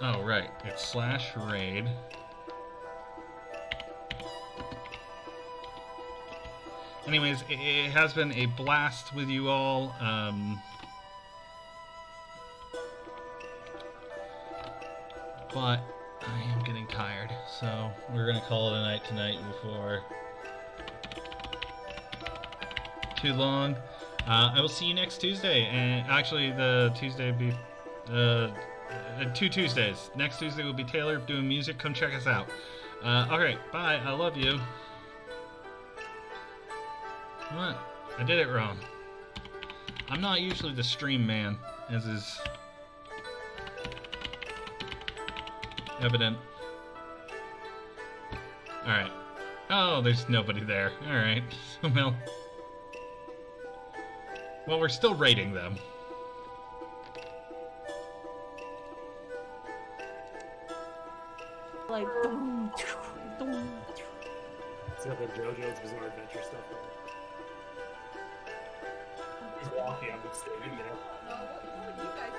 Oh, right. It's /raid. Anyways, it has been a blast with you all. But I am getting tired, so we're gonna call it a night tonight before too long. I will see you next Tuesday, and actually the Tuesday will be 2 Tuesdays. Next Tuesday will be Taylor doing music. Come check us out. Okay, bye. I love you. What? I did it wrong. I'm not usually the stream man, as is evident. Alright. Oh, there's nobody there. Alright. Well, we're still rating them. Like, boom, boom. It's got the JoJo's Bizarre Adventure stuff. He's walking, I'm just standing there. What would you guys